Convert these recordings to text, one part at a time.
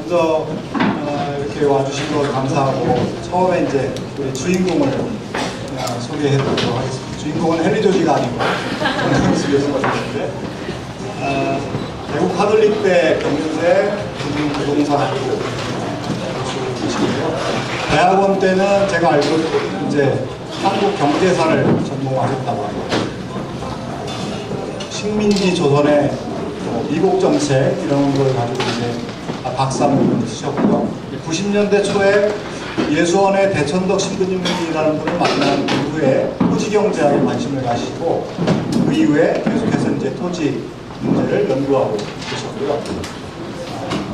먼저 이렇게 와주신 거 감사하고 처음에 이제 우리 주인공을 소개해드리도록 하겠습니다. 주인공은 헨리 조지가 아니고 권영수 교수가 되는데 대구 카톨릭대 경제 금융부동산학부 교수이시고요. 대학원 때는 제가 알기로 이제 한국 경제사를 전공하셨다고 합니다. 식민지 조선의 미국 정책 이런 걸 가지고 이제 박사학위를 쓰셨고요. 90년대 초에 예수원의 대천덕 신부님이라는 분을 만난 이후에 토지 경제학에 관심을 가지고 그 이후에 계속해서 이제 토지 문제를 연구하고 계셨고요.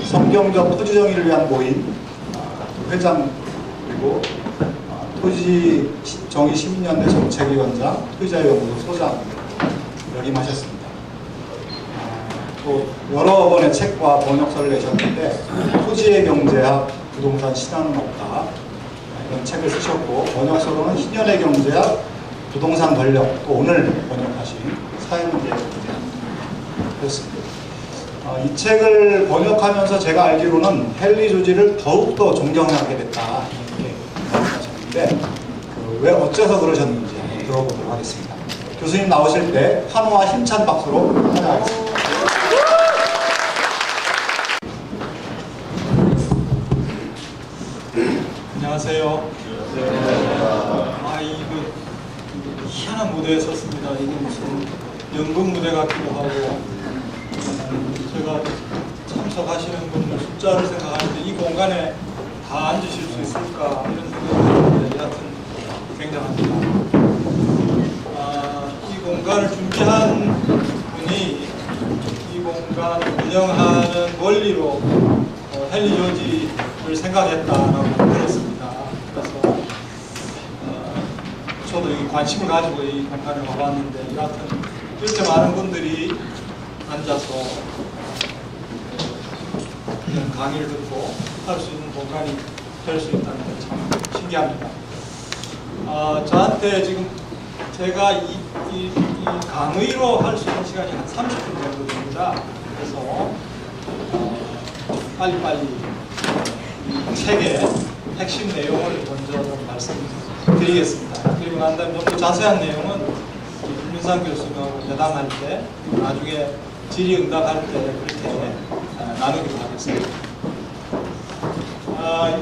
성경적 토지 정의를 위한 모임 회장 그리고 토지 정의 시민연대 정책위원장, 토지자유연구소 소장 역임하셨습니다. 또 여러 번의 책과 번역서를 내셨는데 토지의 경제학, 부동산 신화는 없다 이런 책을 쓰셨고 번역서로는 신현의 경제학, 부동산 권력, 또 오늘 번역하신 사회문제의 경제학이었습니다. 이 책을 번역하면서 제가 알기로는 헨리 조지를 더욱더 존경하게 됐다 이렇게 말씀하셨는데 왜 어째서 그러셨는지 한번 들어보도록 하겠습니다. 교수님 나오실 때 환호와 힘찬 박수로 환영하겠습니다. 안녕하세요. 이거 희한한 무대에 섰습니다. 이게 무슨 연극 무대 같기도 하고 제가 참석하시는 분들 숫자를 생각하는데 이 공간에 다 앉으실 수 있을까 이런 생각이 드는데 여하튼 굉장합니다. 이 공간을 준비한 분이 이 공간을 운영하는 원리로 헨리 조지를 생각했다라고 그랬습니다. 그래서 저도 이 관심을 가지고 이 공간에 와봤는데 여하튼 이렇게 많은 분들이 앉아서 그냥 강의를 듣고 할 수 있는 공간이 될 수 있다는 게 참 신기합니다. 저한테 지금 제가 이 강의로 할 수 있는 시간이 한 30분 정도 됩니다. 그래서 빨리빨리 이 책의 핵심 내용을 먼저 좀 말씀드리겠습니다. 그리고 난 다음에 좀 더 자세한 내용은 김민상 교수님하고 대담할 때 나중에 질의응답할 때 그렇게 나누기로 하겠습니다.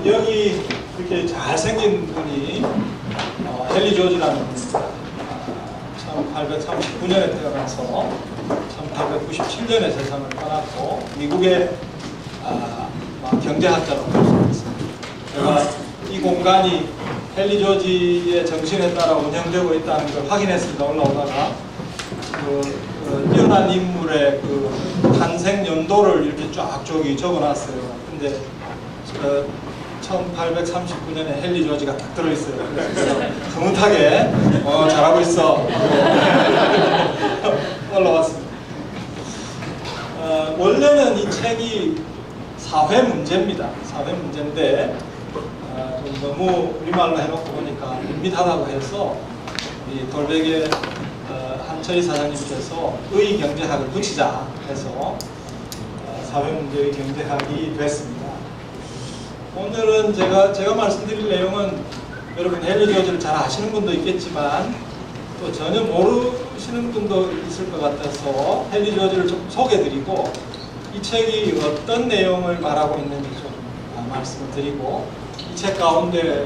여기 이렇게 잘생긴 분이 헨리 조지라는 분입니다. 1839년에 태어나서 1897년에 세상을 떠났고 미국의 경제학자로 볼 수 있습니다. 제가 이 공간이 헨리 조지의 정신에 따라 운영되고 있다는 걸 확인했습니다. 올라오다가 뛰어난 인물의 그 탄생 연도를 이렇게 쫙 저기 적어놨어요. 근데 1839년에 헨리 조지가 딱 들어있어요. 그래서 흐뭇하게 잘하고 있어 올라왔습니다. 원래는 이 책이 사회 문제입니다. 사회 문제인데 좀 너무 우리말로 해놓고 보니까 밋밋하다고 해서 이 돌베개 한철희 사장님께서 의 경제학을 붙이자 해서 사회 문제의 경제학이 됐습니다. 오늘은 제가 말씀드릴 내용은 여러분 헨리 조지를 잘 아시는 분도 있겠지만 또 전혀 모르시는 분도 있을 것 같아서 헨리 조지를 좀 소개해드리고 이 책이 어떤 내용을 말하고 있는지 좀 말씀을 드리고 이 책 가운데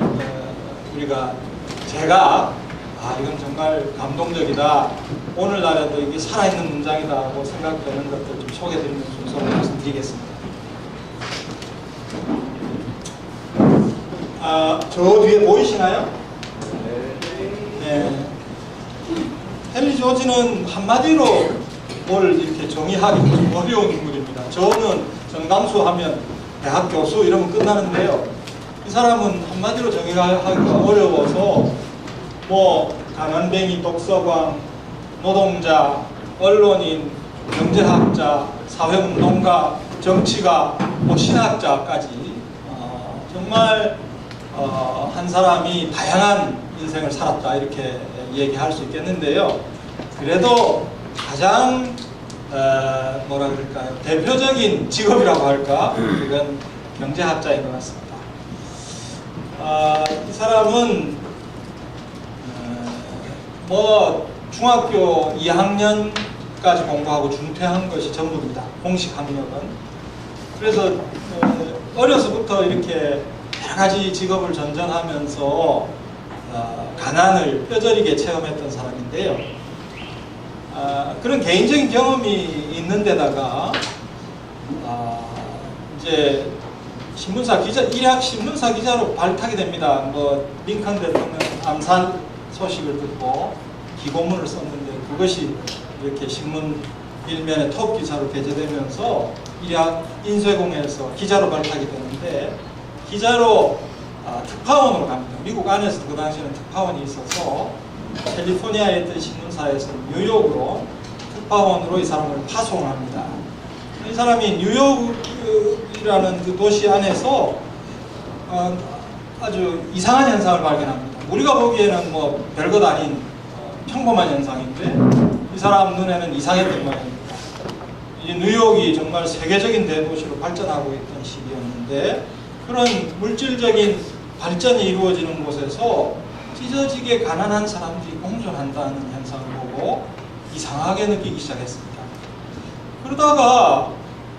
제가 이건 정말 감동적이다 오늘날에도 이게 살아있는 문장이다 하고 생각되는 것들 좀 소개해드리는 순서로 말씀드리겠습니다. 저 뒤에 보이시나요? 네. 헨리 조지는 한마디로 뭘 이렇게 정의하기 좀 어려운 인물입니다. 저는 정강수 하면 대학 교수 이러면 끝나는데요. 이 사람은 한마디로 정의하기가 어려워서 뭐 가난뱅이 독서광, 노동자, 언론인, 경제학자, 사회운동가, 정치가, 뭐 신학자까지 정말 한 사람이 다양한 인생을 살았다 이렇게 얘기할 수 있겠는데요. 그래도 가장 뭐라 그럴까요? 대표적인 직업이라고 할까? 그건 경제학자인 것 같습니다. 이 사람은 뭐 중학교 2학년까지 공부하고 중퇴한 것이 전부입니다. 공식 학력은. 그래서 어려서부터 이렇게 여러 가지 직업을 전전하면서 가난을 뼈저리게 체험했던 사람인데요. 그런 개인적인 경험이 있는 데다가 이제 신문사 기자, 일약 신문사 기자로 발탁이 됩니다. 뭐 링컨 대통령 암살 소식을 듣고 기고문을 썼는데 그것이 이렇게 신문 일면에 톱 기사로 게재되면서 일약 인쇄공에서 기자로 발탁이 되는데 기자로 특파원으로 갑니다. 미국 안에서도 그 당시에는 특파원이 있어서 캘리포니아에 있던 신문사에서 뉴욕으로 특파원으로 이 사람을 파송을 합니다. 이 사람이 뉴욕이라는 그 도시 안에서 아주 이상한 현상을 발견합니다. 우리가 보기에는 뭐 별것 아닌 평범한 현상인데 이 사람 눈에는 이상했던 모양입니다. 이 뉴욕이 정말 세계적인 대도시로 발전하고 있던 시기였는데 그런 물질적인 발전이 이루어지는 곳에서 찢어지게 가난한 사람들이 공존한다는 현상을 보고 이상하게 느끼기 시작했습니다. 그러다가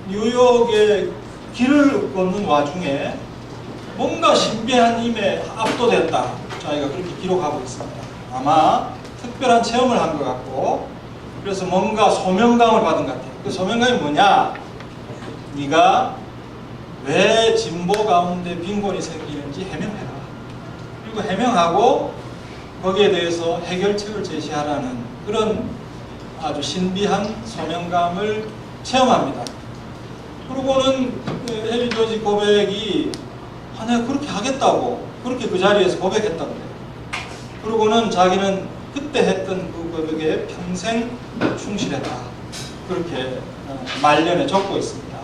뉴욕의 길을 걷는 와중에 뭔가 신비한 힘에 압도됐다. 자기가 그렇게 기록하고 있습니다. 아마 특별한 체험을 한 것 같고 그래서 뭔가 소명감을 받은 것 같아요. 그 소명감이 뭐냐? 네가 왜 진보 가운데 빈곤이 생기는지 해명해라. 그리고 해명하고 거기에 대해서 해결책을 제시하라는 그런 아주 신비한 소명감을 체험합니다. 그러고는 헨리 조지 고백이 내가 그렇게 하겠다고 그렇게 그 자리에서 고백했다고 해요. 그러고는 자기는 그때 했던 그 고백에 평생 충실했다. 그렇게 말년에 적고 있습니다.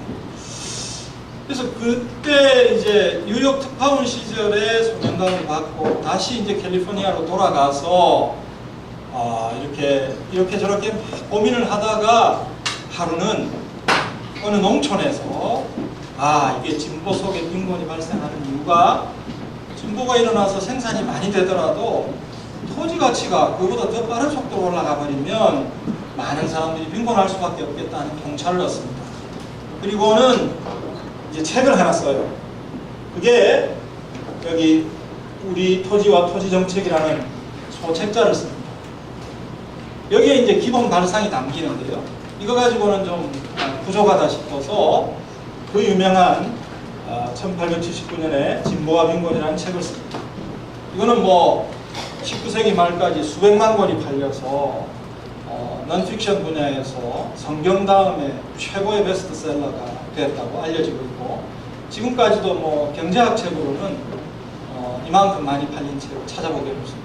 그래서 그때 이제 뉴욕 특파원 시절에 소명감을 받고 다시 이제 캘리포니아로 돌아가서 이렇게 저렇게 고민을 하다가 하루는 어느 농촌에서 이게 진보 속에 빈곤이 발생하는 이유가 진보가 일어나서 생산이 많이 되더라도 토지 가치가 그보다 더 빠른 속도로 올라가 버리면 많은 사람들이 빈곤할 수밖에 없겠다는 통찰을 얻습니다. 그리고는 이제 책을 하나 써요. 그게 여기 우리 토지와 토지 정책이라는 소책자를 씁니다. 여기에 이제 기본 발상이 담기는데요. 이거 가지고는 좀 부족하다 싶어서 그 유명한 1879년에 진보와 빈곤이라는 책을 씁니다. 이거는 뭐 19세기 말까지 수백만 권이 팔려서 넌픽션 분야에서 성경 다음에 최고의 베스트셀러가 되었다고 알려지고 있고 지금까지도 뭐 경제학 책으로는 이만큼 많이 팔린 책을 찾아보게 됐습니다.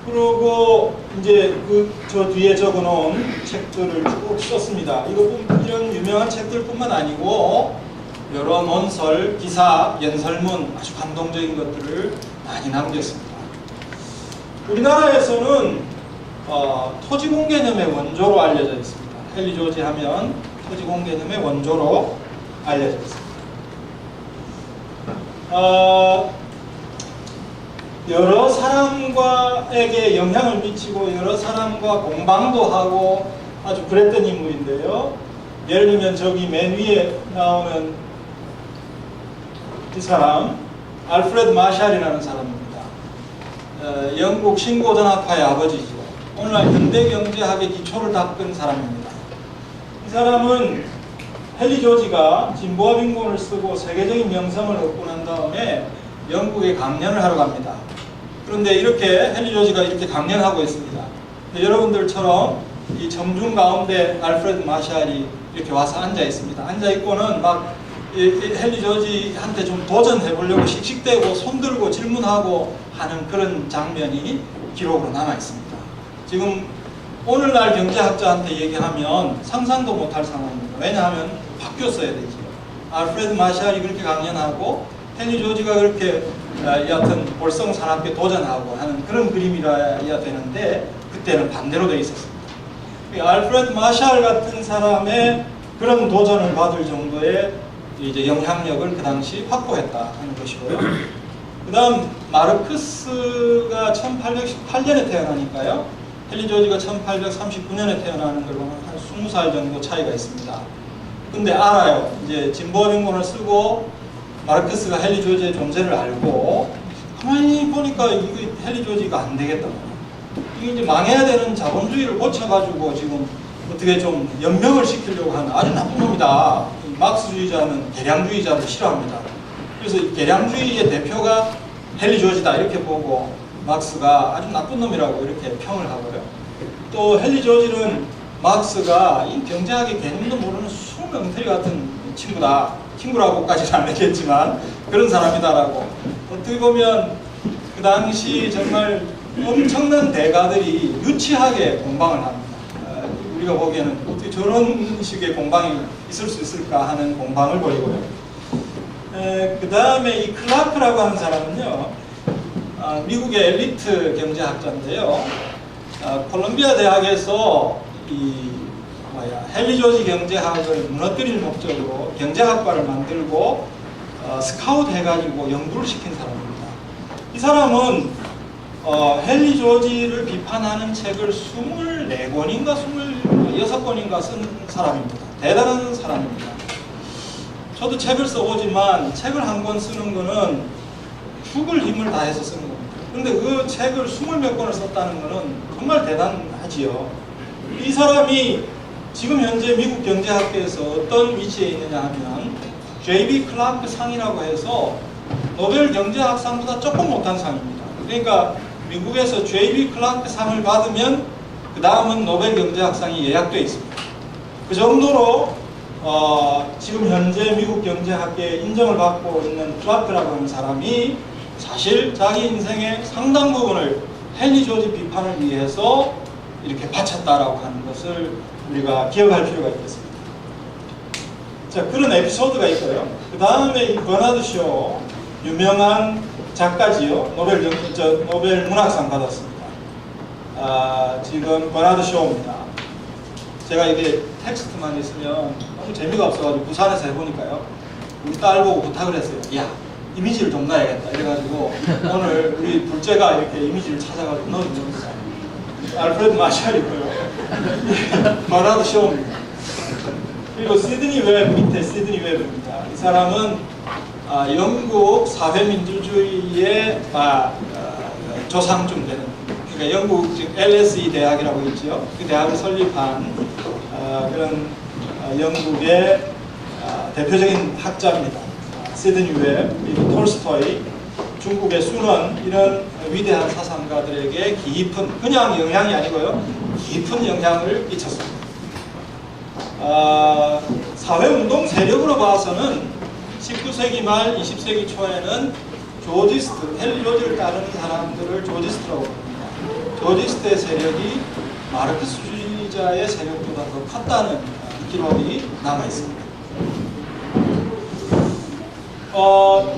그리고 이제 저 뒤에 적어놓은 책들을 쭉 썼습니다. 이런 유명한 책들뿐만 아니고 여러 논설, 기사, 연설문 아주 감동적인 것들을 많이 남겼습니다. 우리나라에서는 토지공개념의 원조로 알려져 있습니다. 헨리 조지 하면 토지공개념의 원조로 알려져 있습니다. 여러 사람에게 영향을 미치고 여러 사람과 공방도 하고 아주 그랬던 인물인데요. 예를 들면 저기 맨 위에 나오는 이 사람 알프레드 마샬이라는 사람입니다. 영국 신고전학파의 아버지죠. 오늘날 현대경제학의 기초를 닦은 사람입니다. 이 사람은 헨리 조지가 진보와 빈곤을 쓰고 세계적인 명성을 얻고 난 다음에 영국에 강연을 하러 갑니다. 그런데 이렇게 헨리 조지가 이렇게 강연하고 있습니다. 여러분들처럼 이 정중 가운데 알프레드 마샬이 이렇게 와서 앉아 있습니다. 앉아 있고는 막 헨리 조지한테 좀 도전해 보려고 씩씩대고 손들고 질문하고 하는 그런 장면이 기록으로 남아 있습니다. 지금 오늘날 경제학자한테 얘기하면 상상도 못할 상황입니다. 왜냐하면 바뀌었어야 되죠. 알프레드 마샬이 그렇게 강연하고 헨리 조지가 그렇게 여하튼 볼성산업에 도전하고 하는 그런 그림이라야 되는데 그때는 반대로 되어 있었습니다. 알프레드 마샬 같은 사람의 그런 도전을 받을 정도의 이제 영향력을 그 당시 확보했다 하는 것이고요. 그 다음 마르크스가 1818년에 태어나니까요. 헨리 조지가 1839년에 태어나는 걸 보면 한 20살 정도 차이가 있습니다. 근데 알아요. 이제 진보인문을 쓰고 마르크스가 헨리 조지의 존재를 알고 가만히 보니까 이거 헨리 조지가 안 되겠다. 이게 이제 망해야 되는 자본주의를 고쳐가지고 지금 어떻게 좀 연명을 시키려고 하는 아주 나쁜 놈이다. 막스주의자는 계량주의자를 싫어합니다. 그래서 계량주의의 대표가 헨리 조지다 이렇게 보고 막스가 아주 나쁜 놈이라고 이렇게 평을 하고요. 또 헨리 조지는 막스가 이 경제학의 개념도 모르는 수명태리 같은 친구다. 친구라고까지는 안 했겠지만 그런 사람이다라고. 어떻게 보면 그 당시 정말 엄청난 대가들이 유치하게 공방을 합니다. 우리가 보기에는 어떻게 저런 식의 공방이 있을 수 있을까 하는 공방을 벌이고요. 그 다음에 이 클라크라고 하는 사람은요, 미국의 엘리트 경제학자인데요. 콜롬비아 대학에서 헨리 조지 경제학을 무너뜨릴 목적으로 경제학과를 만들고 스카우트 해가지고 연구를 시킨 사람입니다. 이 사람은 헨리 조지를 비판하는 책을 24권인가 26권인가 쓴 사람입니다. 대단한 사람입니다. 저도 책을 써보지만 책을 한 권 쓰는 거는 죽을 힘을 다해서 쓰는 겁니다. 근데 그 책을 20몇 권을 썼다는 거는 정말 대단하지요. 이 사람이 지금 현재 미국 경제학계에서 어떤 위치에 있느냐 하면 J.B. 클라크 상이라고 해서 노벨 경제학상보다 조금 못한 상입니다. 그러니까 미국에서 J.B. 클라크 상을 받으면 그 다음은 노벨 경제학상이 예약되어 있습니다. 그 정도로 지금 현재 미국 경제학계에 인정을 받고 있는 클라크라고 하는 사람이 사실 자기 인생의 상당 부분을 헨리 조지 비판을 위해서 이렇게 바쳤다라고 하는 것을 우리가 기억할 필요가 있겠습니다. 자, 그런 에피소드가 있고요. 그 다음에 이 버나드 쇼, 유명한 작가지요. 노벨 문학상 받았습니다. 지금 버나드 쇼입니다. 제가 이게 텍스트만 있으면 너무 재미가 없어가지고 부산에서 해보니까요. 우리 딸 보고 부탁을 했어요. 야, 이미지를 좀 놔야겠다. 이래가지고 오늘 우리 둘째가 이렇게 이미지를 찾아가지고 넣어줍니다. 알프레드 마샬이고요. 버나드 쇼입니다. 그리고 시드니 웹, 밑에 시드니 웹입니다. 이 사람은 영국 사회민주주의의 조상쯤 되는, 그러니까 영국 지금 LSE 대학이라고 있죠. 그 대학을 설립한 그런 영국의 대표적인 학자입니다. 시드니 웹, 그리고 톨스토이, 중국의 순원, 이런 위대한 사상가들에게 깊은, 그냥 영향이 아니고요, 깊은 영향을 끼쳤습니다. 사회운동 세력으로 봐서는 19세기 말 20세기 초에는 조지스트, 헨리 조지를 따르는 사람들을 조지스트라고 부릅니다. 조지스트의 세력이 마르크스주의자의 세력보다 더 컸다는 기록이 남아있습니다.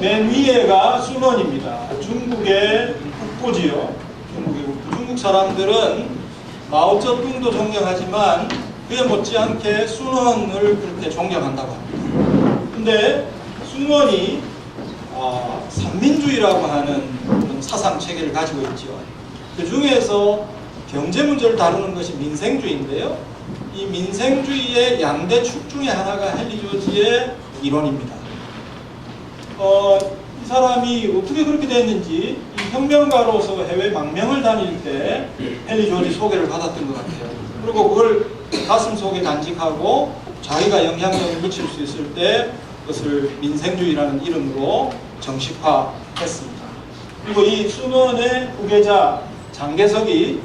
맨 위에가 순원입니다. 중국의 국보지요. 중국 사람들은 마오쩌둥도 존경하지만 그에 못지않게 순원을 그렇게 존경한다고 합니다. 근데 순원이 삼민주의라고 하는 사상 체계를 가지고 있죠. 그 중에서 경제 문제를 다루는 것이 민생주의인데요. 이 민생주의의 양대 축 중에 하나가 헨리 조지의 이론입니다. 이 사람이 어떻게 그렇게 됐는지, 이 혁명가로서 해외 망명을 다닐 때 헨리 조지 소개를 받았던 것 같아요. 그리고 그걸 가슴 속에 간직하고 자기가 영향력을 미칠 수 있을 때 그것을 민생주의라는 이름으로 정식화했습니다. 그리고 이 순원의 후계자 장개석이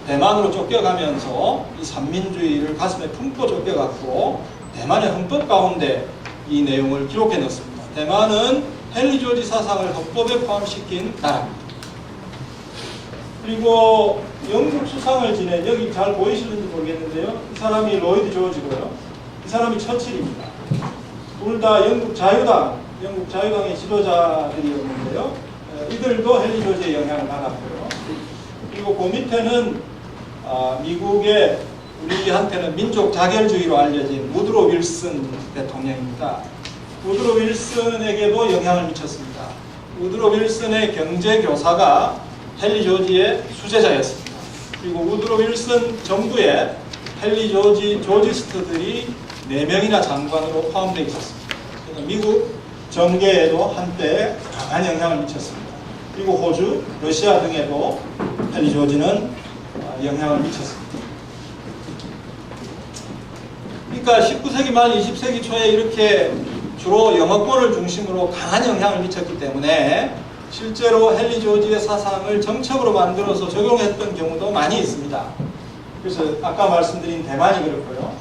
대만으로 쫓겨가면서 이 삼민주의를 가슴에 품고 쫓겨갔고 대만의 헌법 가운데 이 내용을 기록해 넣습니다. 대만은 헨리 조지 사상을 헌법에 포함시킨 나라입니다. 그리고 영국 수상을 지낸, 여기 잘 보이시는지 모르겠는데요. 이 사람이 로이드 조지고요. 이 사람이 처칠입니다. 둘 다 영국 자유당의 지도자들이었는데요. 이들도 헨리 조지의 영향을 받았고요. 그리고 그 밑에는 미국의, 우리한테는 민족 자결주의로 알려진 우드로 윌슨 대통령입니다. 우드로 윌슨에게도 영향을 미쳤습니다. 우드로 윌슨의 경제교사가 헨리 조지의 수제자였습니다. 그리고 우드로 윌슨 정부에 헨리 조지 조지스트들이 4명이나 장관으로 포함되어 있었습니다. 그래서 미국 정계에도 한때 강한 영향을 미쳤습니다. 그리고 호주, 러시아 등에도 헨리 조지는 영향을 미쳤습니다. 그러니까 19세기 말 20세기 초에 이렇게 주로 영어권을 중심으로 강한 영향을 미쳤기 때문에 실제로 헨리 조지의 사상을 정책으로 만들어서 적용했던 경우도 많이 있습니다. 그래서 아까 말씀드린 대만이 그렇고요.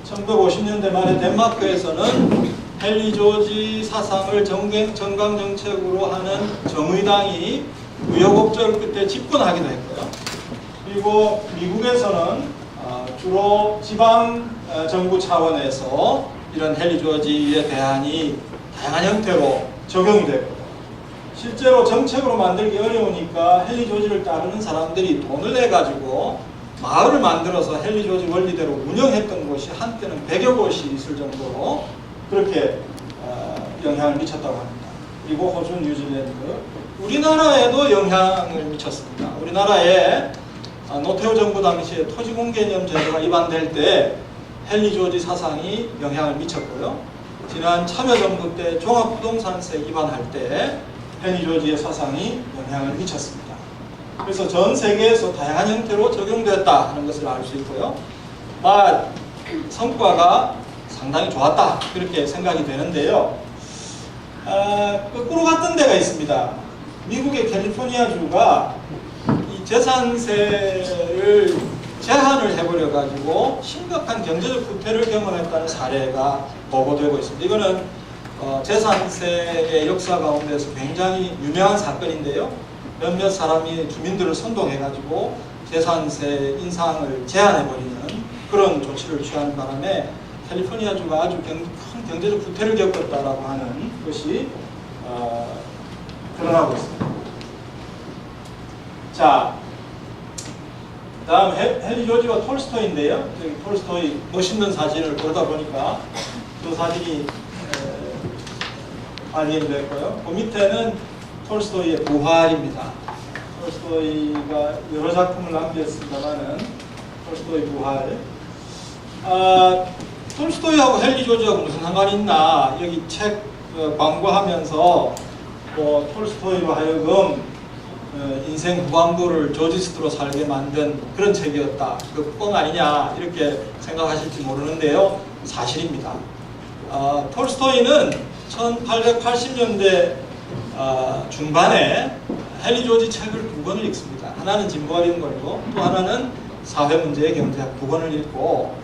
1950년대 말에 덴마크에서는 헨리 조지 사상을 정강정책으로 하는 정의당이 우여곡절 끝에 집권하기도 했고요. 그리고 미국에서는 주로 지방 정부 차원에서 이런 헨리 조지의 대안이 다양한 형태로 적용이 됐고, 실제로 정책으로 만들기 어려우니까 헨리 조지를 따르는 사람들이 돈을 내가지고 마을을 만들어서 헨리 조지 원리대로 운영했던 곳이 한때는 100여 곳이 있을 정도로 그렇게 영향을 미쳤다고 합니다. 그리고 호주, 뉴질랜드, 우리나라에도 영향을 미쳤습니다. 우리나라에 노태우 정부 당시에 토지공개념 제도가 위반될 때 헨리 조지 사상이 영향을 미쳤고요. 지난 참여정부 때 종합부동산세 위반할 때 헨리 조지의 사상이 영향을 미쳤습니다. 그래서 전 세계에서 다양한 형태로 적용되었다 하는 것을 알 수 있고요. 성과가 상당히 좋았다 그렇게 생각이 되는데요. 거꾸로 갔던 데가 있습니다. 미국의 캘리포니아주가 이 재산세를 제한을 해버려 가지고 심각한 경제적 후퇴를 경험했다는 사례가 보고되고 있습니다. 이거는 재산세의 역사 가운데서 굉장히 유명한 사건인데요. 몇몇 사람이 주민들을 선동해 가지고 재산세 인상을 제한해버리는 그런 조치를 취하는 바람에 캘리포니아주가 아주 큰 경제적 후퇴를 겪었다라고 하는 것이 드러나고 있습니다. 자, 다음 헨리 조지와 톨스토이인데요. 저기 톨스토이 멋있는 사진을 보다 보니까 그 사진이 발견이 됐고요. 그 밑에는 톨스토이의 부활입니다. 톨스토이가 여러 작품을 남겼습니다만은 톨스토이 부활. 톨스토이하고 헨리 조지하고 무슨 상관이 있나? 여기 책 광고하면서 톨스토이로 하여금 인생 후반부를 조지스트로 살게 만든 그런 책이었다. 그 뻥 아니냐 이렇게 생각하실지 모르는데요. 사실입니다. 톨스토이는 1880년대 중반에 헨리 조지 책을 2권을 읽습니다. 하나는 진보가 된 걸로, 또 하나는 사회문제의 경제학 2권을 읽고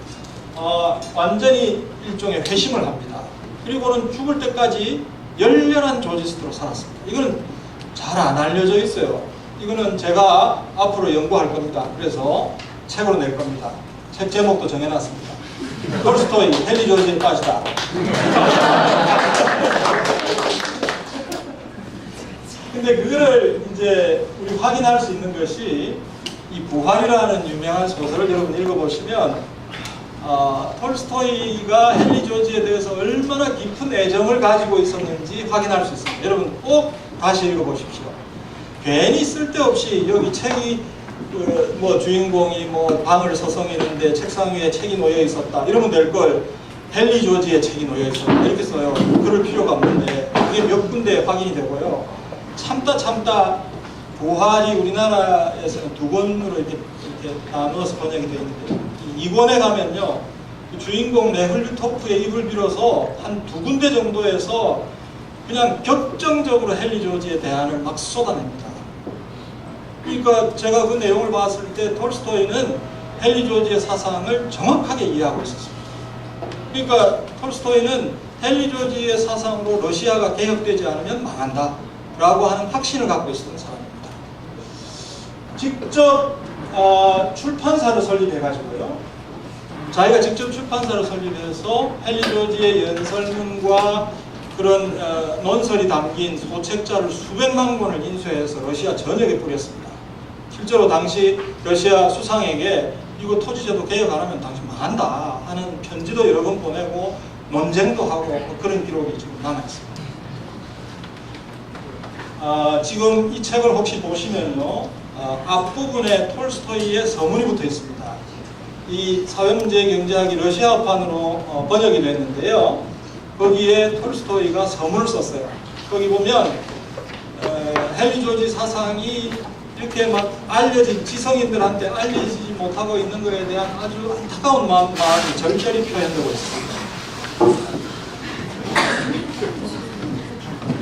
완전히 일종의 회심을 합니다. 그리고는 죽을 때까지 열렬한 조지스트로 살았습니다. 이거는 잘 안 알려져 있어요. 이거는 제가 앞으로 연구할 겁니다. 그래서 책으로 낼 겁니다. 책 제목도 정해놨습니다. 톨스토이, 헨리 조지의 빠지다. 근데 그거를 이제 우리 확인할 수 있는 것이 이 부활이라는 유명한 소설을 여러분 읽어보시면 톨스토이가 헨리 조지에 대해서 얼마나 깊은 애정을 가지고 있었는지 확인할 수 있습니다. 여러분 꼭 다시 읽어보십시오. 괜히 쓸데없이 여기 책이 주인공이 방을 서성이는데 책상 위에 책이 놓여 있었다 이러면 될 걸 헨리 조지의 책이 놓여 있었다 이렇게 써요. 그럴 필요가 없는데 그게 몇 군데 확인이 되고요. 참다 부활이 우리나라에서는 2권으로 이렇게 나누어서 번역이 되어 있는데 2권에 가면요 주인공 네흘류토프의 입을 빌어서 한 2군데 정도에서 그냥 격정적으로 헨리 조지에 대안을 막 쏟아냅니다. 그러니까 제가 그 내용을 봤을 때 톨스토이는 헨리 조지의 사상을 정확하게 이해하고 있었습니다. 그러니까 톨스토이는 헨리 조지의 사상으로 러시아가 개혁되지 않으면 망한다 라고 하는 확신을 갖고 있었던 사람입니다. 직접 출판사를 설립해가지고요. 자기가 직접 출판사를 설립해서 헨리 조지의 연설문과 그런 논설이 담긴 소책자를 수백만 권을 인쇄해서 러시아 전역에 뿌렸습니다. 실제로 당시 러시아 수상에게 이거 토지제도 개혁 안 하면 당신 망한다 하는 편지도 여러 번 보내고 논쟁도 하고 뭐 그런 기록이 지금 남아있습니다. 지금 이 책을 혹시 보시면요, 앞부분에 톨스토이의 서문이 붙어 있습니다. 이 사회문제 경제학이 러시아어판으로 번역이 됐는데요. 거기에 톨스토이가 서문을 썼어요. 거기 보면 헨리 조지 사상이 이렇게 막 알려진 지성인들한테 알려지지 못하고 있는 것에 대한 아주 안타까운 마음이 절절히 표현되고 있습니다.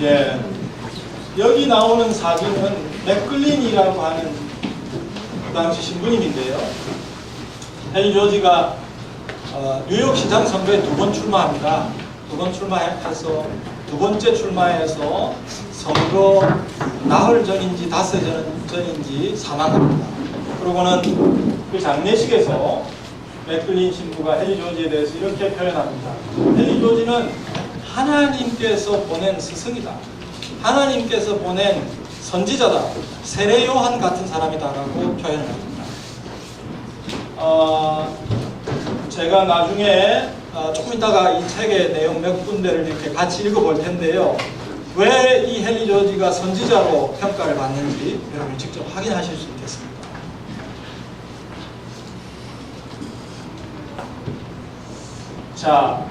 예, 여기 나오는 사진은 맥클린이라고 하는 그 당시 신부님인데요. 헨리 조지가 뉴욕 시장 선거에 2번 출마합니다. 2번 출마해서 두 번째 출마해서 선거 나흘 전인지 닷새 전인지 사망합니다. 그러고는 그 장례식에서 맥클린 신부가 헨리 조지에 대해서 이렇게 표현합니다. 헨리 조지는 하나님께서 보낸 스승이다. 하나님께서 보낸 선지자다. 세례 요한 같은 사람이다라고 표현을 합니다. 제가 나중에 조금 이따가 이 책의 내용 몇 군데를 이렇게 같이 읽어볼 텐데요. 왜 이 헨리 조지가 선지자로 평가를 받는지 여러분이 직접 확인하실 수 있겠습니다. 자,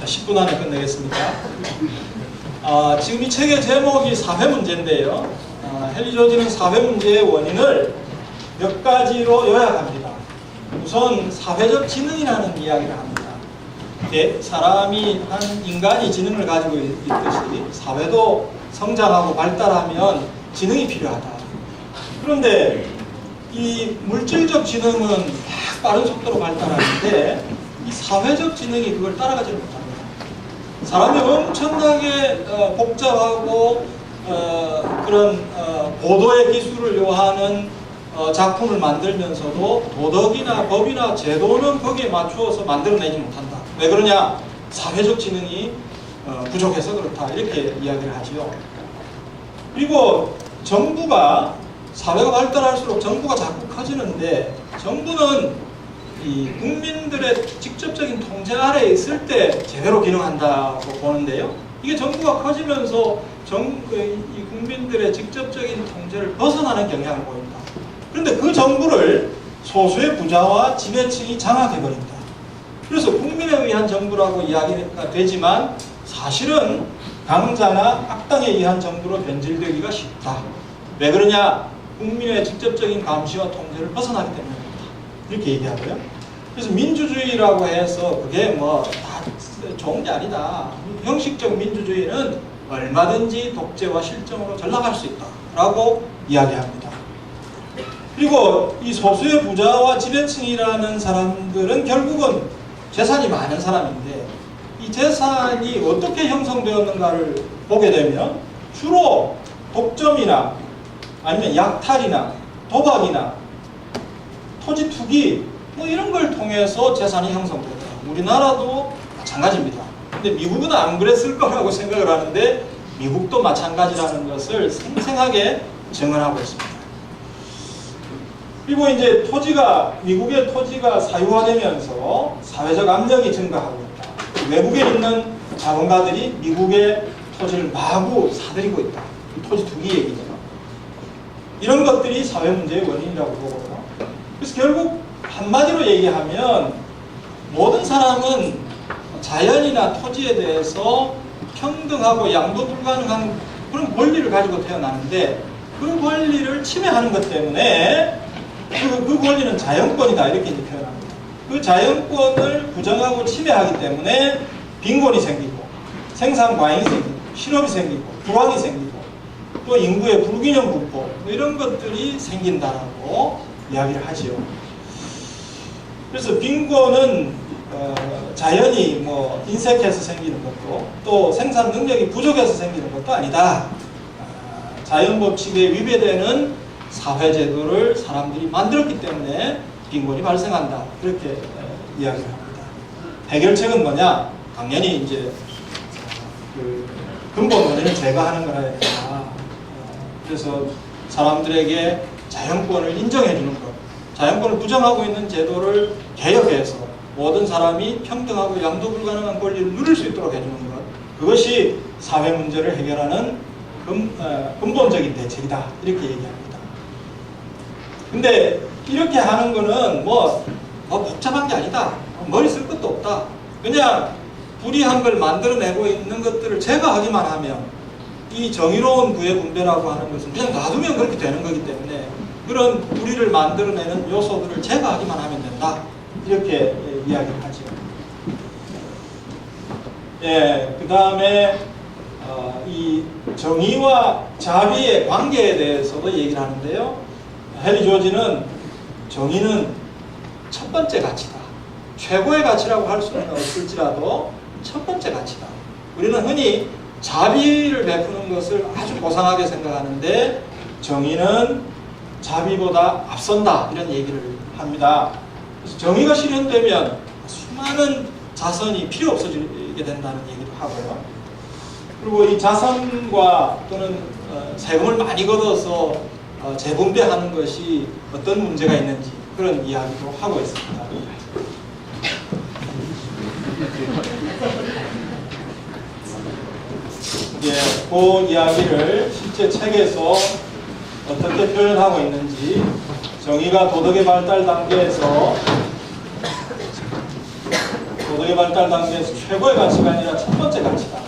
10분 안에 끝내겠습니다. 지금 이 책의 제목이 사회문제인데요. 헨리 조지는 사회문제의 원인을 몇 가지로 요약합니다. 우선 사회적 지능이라는 이야기를 합니다. 사람이 한 인간이 지능을 가지고 있듯이 사회도 성장하고 발달하면 지능이 필요하다. 그런데 이 물질적 지능은 막 빠른 속도로 발달하는데 이 사회적 지능이 그걸 따라가지 못합니다. 사람이 엄청나게 복잡하고 그런 고도의 기술을 요하는 작품을 만들면서도 도덕이나 법이나 제도는 거기에 맞추어서 만들어내지 못한다. 왜 그러냐? 사회적 지능이 부족해서 그렇다. 이렇게 이야기를 하지요. 그리고 정부가 사회가 발달할수록 정부가 자꾸 커지는데 정부는 이 국민들의 직접적인 통제 아래에 있을 때 제대로 기능한다고 보는데요. 이게 정부가 커지면서 이 국민들의 직접적인 통제를 벗어나는 경향을 보입니다. 그런데 그 정부를 소수의 부자와 지배층이 장악해버린다. 그래서 국민에 의한 정부라고 이야기가 되지만 사실은 강자나 악당에 의한 정부로 변질되기가 쉽다. 왜 그러냐? 국민의 직접적인 감시와 통제를 벗어나기 때문입니다. 이렇게 얘기하고요. 그래서 민주주의라고 해서 그게 뭐 다 좋은 게 아니다. 형식적 민주주의는 얼마든지 독재와 실정으로 전락할 수 있다. 라고 이야기합니다. 그리고 이 소수의 부자와 지배층이라는 사람들은 결국은 재산이 많은 사람인데 이 재산이 어떻게 형성되었는가를 보게 되면 주로 독점이나 아니면 약탈이나 도박이나 토지 투기 뭐 이런 걸 통해서 재산이 형성된다. 우리나라도 마찬가지입니다. 근데 미국은 안 그랬을 거라고 생각을 하는데 미국도 마찬가지라는 것을 생생하게 증언하고 있습니다. 그리고 이제 미국의 토지가 사유화되면서 사회적 압력이 증가하고 있다. 외국에 있는 자본가들이 미국의 토지를 마구 사들이고 있다. 토지 투기 얘기죠. 이런 것들이 사회 문제의 원인이라고 보고요. 그래서 결국 한마디로 얘기하면 모든 사람은 자연이나 토지에 대해서 평등하고 양도 불가능한 그런 권리를 가지고 태어나는데 그 권리를 침해하는 것 때문에 그 권리는 자연권이다 이렇게 이제 표현합니다. 그 자연권을 부정하고 침해하기 때문에 빈곤이 생기고 생산 과잉이 생기고 실업이 생기고 불황이 생기고 또 인구의 불균형 분포 뭐 이런 것들이 생긴다라고 이야기를 하지요. 그래서 빈곤은 자연이 뭐 인색해서 생기는 것도 또 생산 능력이 부족해서 생기는 것도 아니다. 자연 법칙에 위배되는 사회제도를 사람들이 만들었기 때문에 빈곤이 발생한다. 그렇게 이야기를 합니다. 해결책은 뭐냐? 당연히 이제 그 근본 원인을 제거하는 거라 해야 되나. 그래서 사람들에게 자연권을 인정해 주는 것, 자연권을 부정하고 있는 제도를 개혁해서 모든 사람이 평등하고 양도 불가능한 권리를 누릴 수 있도록 해주는 것, 그것이 사회 문제를 해결하는 근본적인 대책이다, 이렇게 얘기합니다. 근데 이렇게 하는 거는 뭐 복잡한 게 아니다, 머리 쓸 것도 없다, 그냥 불이한 걸 만들어내고 있는 것들을 제거하기만 하면, 이 정의로운 부의 분배라고 하는 것은 그냥 놔두면 그렇게 되는 거기 때문에 그런 불의를 만들어내는 요소들을 제거하기만 하면 된다, 이렇게 이야기를 하죠. 예, 그 다음에 이 정의와 자비의 관계에 대해서도 얘기를 하는데요. 헨리 조지는 정의는 첫 번째 가치다, 최고의 가치라고 할 수는 없을지라도 첫 번째 가치다. 우리는 흔히 자비를 베푸는 것을 아주 고상하게 생각하는데 정의는 자비보다 앞선다, 이런 얘기를 합니다. 그래서 정의가 실현되면 수많은 자선이 필요 없어지게 된다는 얘기도 하고요. 그리고 이 자선과 또는 세금을 많이 걷어서 재분배하는 것이 어떤 문제가 있는지 그런 이야기도 하고 있습니다. 예, 그 이야기를 실제 책에서 어떻게 표현하고 있는지, 정의가 도덕의 발달 단계에서 최고의 가치가 아니라 첫 번째 가치다.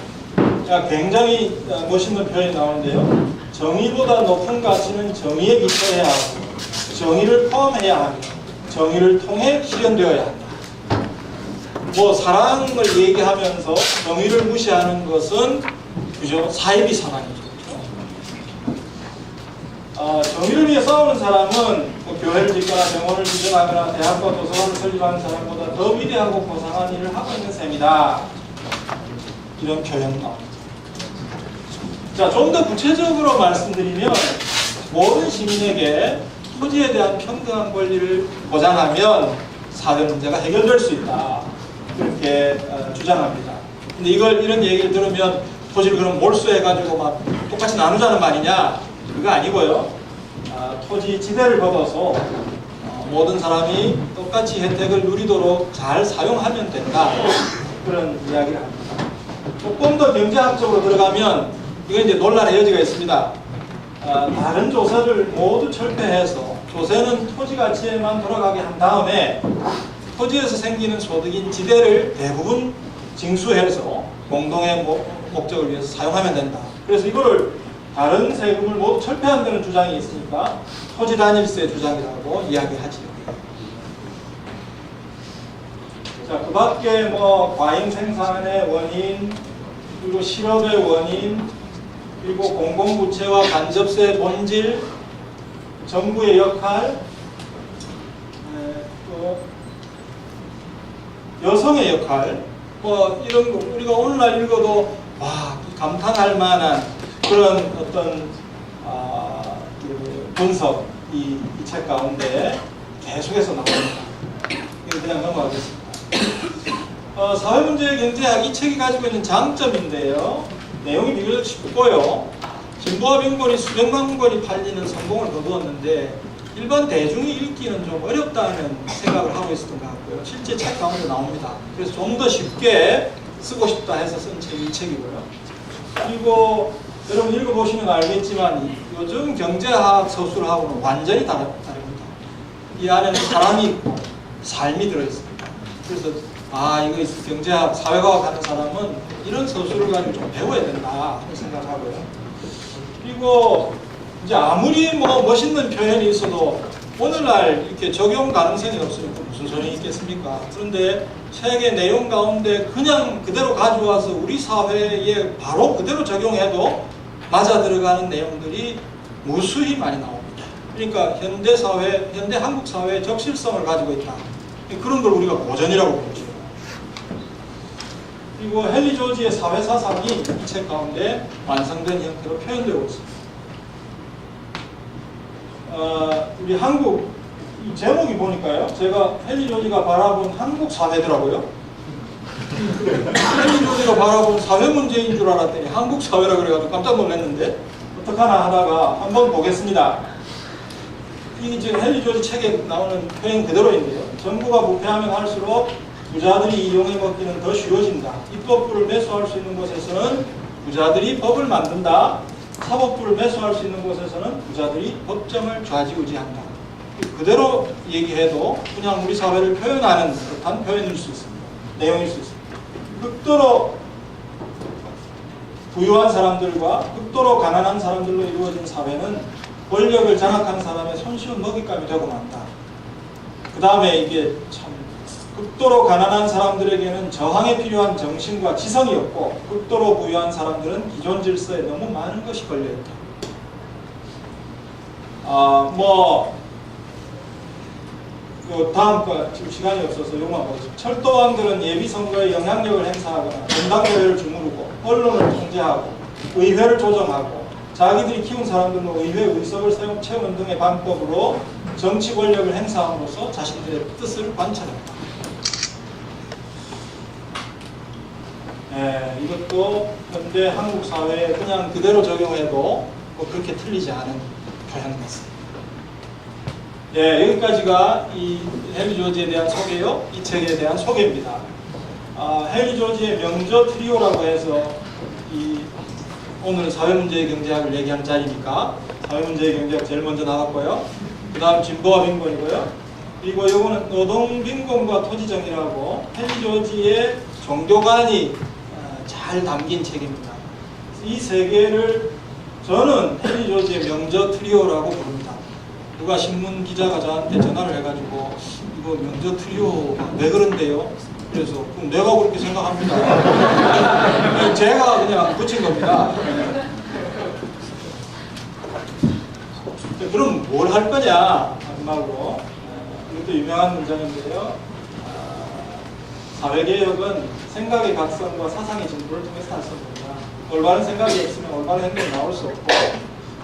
굉장히 멋있는 표현이 나오는데요. 정의보다 높은 가치는 정의에 기초해야 하고 정의를 포함해야 하며 정의를 통해 실현되어야 한다. 뭐 사랑을 얘기하면서 정의를 무시하는 것은 그죠? 사이비 사랑이죠. 정의를 위해 싸우는 사람은 교회를 짓거나 병원을 지정하거나 대학과 도서관을 설립하는 사람보다 더 위대하고 고상한 일을 하고 있는 셈이다. 이런 표현 나옵니다. 자, 좀 더 구체적으로 말씀드리면 모든 시민에게 토지에 대한 평등한 권리를 보장하면 사회 문제가 해결될 수 있다. 이렇게 주장합니다. 근데 이런 얘기를 들으면 토지를 그럼 몰수해가지고 막 똑같이 나누자는 말이냐? 그거 아니고요. 토지 지대를 걷어서 모든 사람이 똑같이 혜택을 누리도록 잘 사용하면 된다. 그런 이야기를 합니다. 조금 더 경제학적으로 들어가면 이건 이제 논란의 여지가 있습니다. 다른 조세를 모두 철폐해서 조세는 토지 가치에만 돌아가게 한 다음에 토지에서 생기는 소득인 지대를 대부분 징수해서 공동의 목적을 위해서 사용하면 된다. 그래서 이거를 다른 세금을 모두 철폐한다는 주장이 있으니까 토지 단일세 주장이라고 이야기하지. 자, 그 밖에 뭐 과잉 생산의 원인, 그리고 실업의 원인, 그리고 공공부채와 간접세의 본질, 정부의 역할, 또 여성의 역할, 뭐 이런 거 우리가 오늘날 읽어도 와 감탄할 만한 그런 어떤 분석 이 책 가운데 계속해서 나옵니다. 이거 그냥 넘어가겠습니다. 사회문제 경제학 이 책이 가지고 있는 장점인데요. 내용이 비교적 쉽고요. 진보와 빈곤이 수백만 권이 팔리는 성공을 거두었는데 일반 대중이 읽기는 좀 어렵다는 생각을 하고 있었던 것 같고요. 실제 책 가운데 나옵니다. 그래서 좀 더 쉽게 쓰고 싶다 해서 쓴 책이 이 책이고요. 그리고 여러분 읽어보시면 알겠지만 요즘 경제학 서술하고는 완전히 다릅니다. 이 안에는 사람이 있고 삶이 들어있습니다. 그래서 이거 경제학, 사회과학 하는 사람은 이런 서술을 가지고 좀 배워야 된다 하는 생각하고요. 그리고 이제 아무리 뭐 멋있는 표현이 있어도 오늘날 이렇게 적용 가능성이 없으니까 무슨 소용이 있겠습니까? 그런데 책의 내용 가운데 그냥 그대로 가져와서 우리 사회에 바로 그대로 적용해도 맞아 들어가는 내용들이 무수히 많이 나옵니다. 그러니까 현대 사회, 현대 한국 사회의 적실성을 가지고 있다. 그런 걸 우리가 고전이라고 부르죠. 그리고 헨리 조지의 사회사상이 이 책 가운데 완성된 형태로 표현되고 있습니다. 우리 한국 이 제목이 보니까요, 제가 헨리 조지가 바라본 한국 사회더라고요. 헨리 조지가 바라본 사회 문제인 줄 알았더니 한국 사회라 그래가지고 깜짝 놀랐는데 어떡하나 하다가 한번 보겠습니다. 이게 지금 헨리 조지 책에 나오는 표현 그대로인데요. 정부가 부패하면 할수록 부자들이 이용해 먹기는 더 쉬워진다. 입법부를 매수할 수 있는 곳에서는 부자들이 법을 만든다. 사법부를 매수할 수 있는 곳에서는 부자들이 법정을 좌지우지한다. 그대로 얘기해도 그냥 우리 사회를 표현하는 듯한 표현일 수 있습니다. 내용일 수 있습니다. 극도로 부유한 사람들과 극도로 가난한 사람들로 이루어진 사회는 권력을 장악한 사람의 손쉬운 먹잇감이 되고 만다. 그 다음에 이게 참 극도로 가난한 사람들에게는 저항에 필요한 정신과 지성이 없고 극도로 부유한 사람들은 기존 질서에 너무 많은 것이 걸려있다. 다음 거 지금 시간이 없어서 요만 보겠습니다. 철도왕들은 예비선거에 영향력을 행사하거나 전당대회를 주무르고 언론을 통제하고 의회를 조정하고 자기들이 키운 사람들로 의회 의석을 채우는 등의 방법으로 정치 권력을 행사함으로써 자신들의 뜻을 관철한다. 이것도 현대 한국 사회에 그냥 그대로 적용해도 뭐 그렇게 틀리지 않은 표현 같습니다. 여기까지가 이 헨리 조지에 대한 소개요. 이 책에 대한 소개입니다. 헨리 조지의 명저 트리오라고 해서 오늘 사회문제의 경제학을 얘기하는 자리니까 사회문제의 경제학 제일 먼저 나왔고요. 그 다음 진보와 빈곤이고요. 그리고 이거는 노동빈곤과 토지정의라고 헨리 조지의 종교관이 잘 담긴 책입니다. 이 세 개를 저는 헨리 조지의 명저 트리오라고 부릅니다. 누가 신문 기자가 저한테 전화를 해가지고 이거 명저 트리오가 왜 그런데요? 그래서 내가 그렇게 생각합니다. 제가 그냥 붙인 겁니다. 그럼 뭘 할 거냐? 마지막으로 이것도 유명한 문장인데요. 사회개혁은 생각의 각성과 사상의 진보를 통해서 달성됩니다. 올바른 생각이 있으면 올바른 행동이 나올 수 없고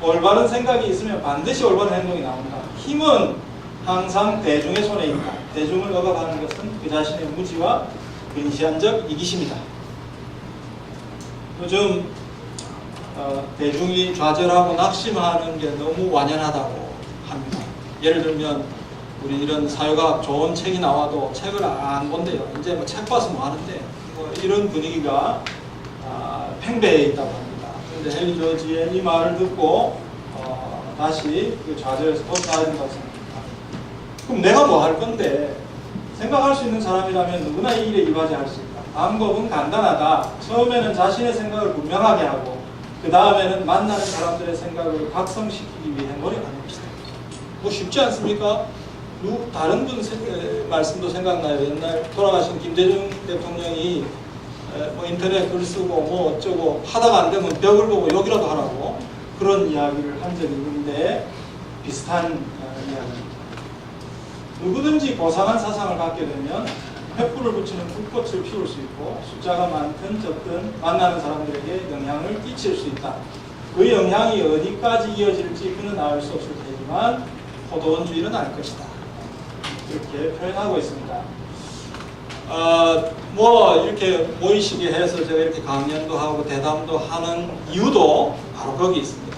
올바른 생각이 있으면 반드시 올바른 행동이 나온다. 힘은 항상 대중의 손에 있다. 대중을 억압하는 것은 그 자신의 무지와 근시안적 이기심이다. 요즘 대중이 좌절하고 낙심하는 게 너무 완연하다고 합니다. 예를 들면 우리 이런 사회과학 좋은 책이 나와도 책을 안 본대요. 이제 뭐 책 봐서 뭐 하는데 뭐 이런 분위기가 팽배해 있다고 합니다. 그런데 헨리 조지의 이 말을 듣고 다시 그 좌절에서 벗어나야 된다고 생각합니다. 그럼 내가 뭐 할 건데 생각할 수 있는 사람이라면 누구나 이 일에 이바지할 수 있다. 방법은 간단하다. 처음에는 자신의 생각을 분명하게 하고 그 다음에는 만나는 사람들의 생각을 각성시키기 위해 노력하는 것이다. 뭐 쉽지 않습니까? 다른 분 말씀도 생각나요. 옛날 돌아가신 김대중 대통령이 뭐 인터넷 글 쓰고 뭐 어쩌고 하다가 안 되면 벽을 보고 욕이라도 하라고 그런 이야기를 한 적이 있는데 비슷한 이야기입니다. 누구든지 고상한 사상을 갖게 되면 횃불을 붙이는 불꽃을 피울 수 있고 숫자가 많든 적든 만나는 사람들에게 영향을 끼칠 수 있다. 그 영향이 어디까지 이어질지 그는 알 수 없을 테지만 포도원주의는 알 것이다. 이렇게 표현하고 있습니다. 뭐 이렇게 모이시게 해서 제가 이렇게 강연도 하고 대담도 하는 이유도 바로 거기 있습니다.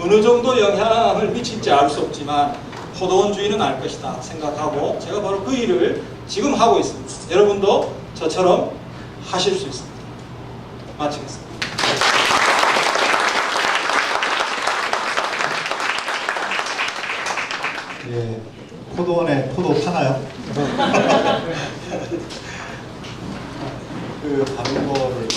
어느 정도 영향을 미칠지 알 수 없지만 포도원주의는 알 것이다 생각하고 제가 바로 그 일을 지금 하고 있습니다. 여러분도 저처럼 하실 수 있습니다. 마치겠습니다. 예, 포도원에 포도 파나요? 그 다른 거를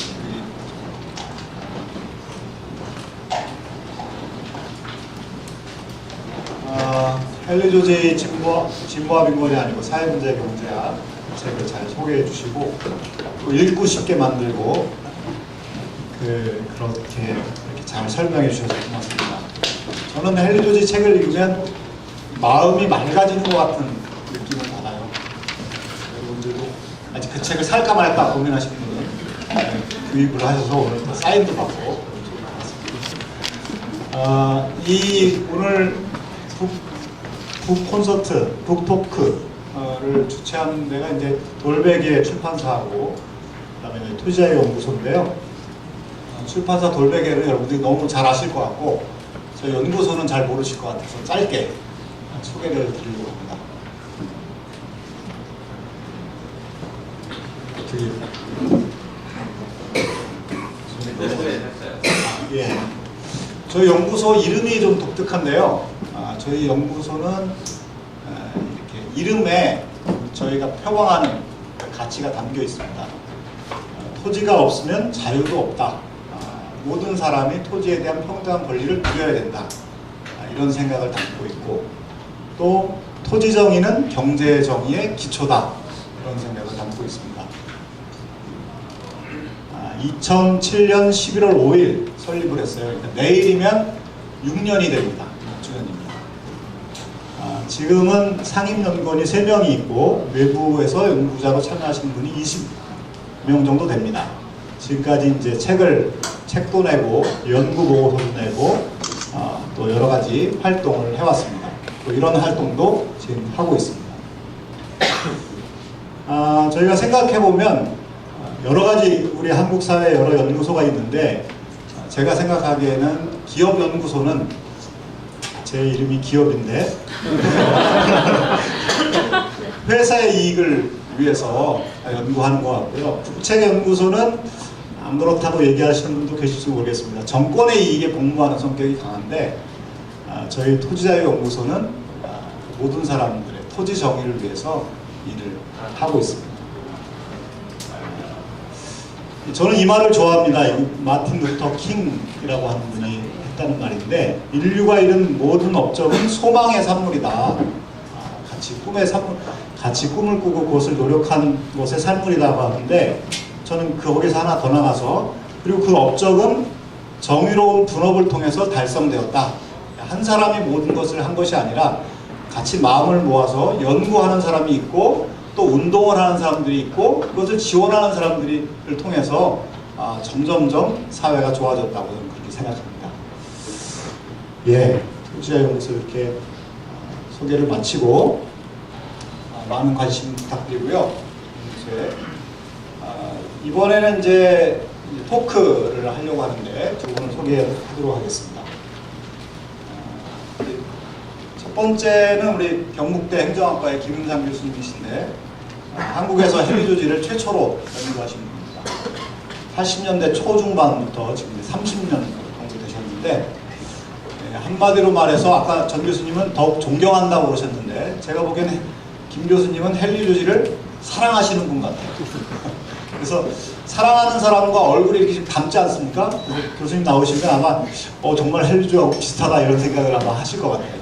헨리 조지의 진보와 빈곤이 아니고 사회문제 경제학 책을 잘 소개해 주시고 또 읽고 쉽게 만들고 그렇게 이렇게 잘 설명해 주셔서 고맙습니다. 저는 헨리 조지 책을 읽으면 마음이 맑아지는 것 같은 느낌을 받아요. 여러분들도 아직 그 책을 살까 말까 고민하시는 분은 구입을 하셔서 오늘 또 사인도 받고 오늘 북 콘서트, 북 토크를 주최하는 데가 이제 돌베개 출판사하고 그다음에 토지자유 연구소인데요. 출판사 돌베개를 여러분들이 너무 잘 아실 것 같고 저희 연구소는 잘 모르실 것 같아서 짧게 소개를 드리려고 합니다. 저기 예, 저희 연구소 이름이 좀 독특한데요. 저희 연구소는 이렇게 이름에 저희가 표방하는 가치가 담겨 있습니다. 토지가 없으면 자유도 없다. 모든 사람이 토지에 대한 평등한 권리를 누려야 된다. 이런 생각을 담고 있고, 또 토지 정의는 경제 정의의 기초다. 이런 생각을 담고 있습니다. 2007년 11월 5일 설립을 했어요. 그러니까 내일이면 6년이 됩니다. 6주년입니다. 지금은 상임연구원이 3명이 있고 외부에서 연구자로 참여하시는 분이 20명 정도 됩니다. 지금까지 이제 책도 내고 연구보고서도 내고 또 여러 가지 활동을 해왔습니다. 또 이런 활동도 지금 하고 있습니다. 저희가 생각해보면 여러 가지 우리 한국 사회에 여러 연구소가 있는데, 제가 생각하기에는 기업연구소는 제 이름이 기업인데 회사의 이익을 위해서 연구하는 것 같고요. 국책연구소는 안 그렇다고 얘기하시는 분도 계실지 모르겠습니다. 정권의 이익에 복무하는 성격이 강한데, 저희 토지자유연구소는 모든 사람들의 토지 정의를 위해서 일을 하고 있습니다. 저는 이 말을 좋아합니다. 마틴 루터 킹이라고 하는 분이 했다는 말인데, 인류가 이룬 모든 업적은 소망의 산물이다. 같이 꿈을 꾸고 그것을 노력한 것의 산물이라고 하는데, 저는 거기서 하나 더 나가서, 그리고 그 업적은 정의로운 분업을 통해서 달성되었다. 한 사람이 모든 것을 한 것이 아니라 같이 마음을 모아서 연구하는 사람이 있고, 또 운동을 하는 사람들이 있고, 그것을 지원하는 사람들을 통해서 점점점 사회가 좋아졌다고 저는 그렇게 생각합니다. 예, 토지자유연구소 이렇게 소개를 마치고 많은 관심 부탁드리고요. 이번에는 이제 토크를 하려고 하는데 두 분을 소개하도록 하겠습니다. 첫 번째는 우리 경북대 행정학과의 김윤상 교수님이신데, 한국에서 헨리 최초로 연구하신 분입니다. 80년대 초중반부터 지금 30년 정도 되셨는데, 한마디로 말해서 아까 전 교수님은 더욱 존경한다고 그러셨는데, 제가 보기에는 김 교수님은 헨리 조지를 사랑하시는 분 같아요. 그래서 사랑하는 사람과 얼굴이 이렇게 닮지 않습니까? 그래서 교수님 나오시면 아마 정말 헨리 조지하고 비슷하다 이런 생각을 아마 하실 것 같아요.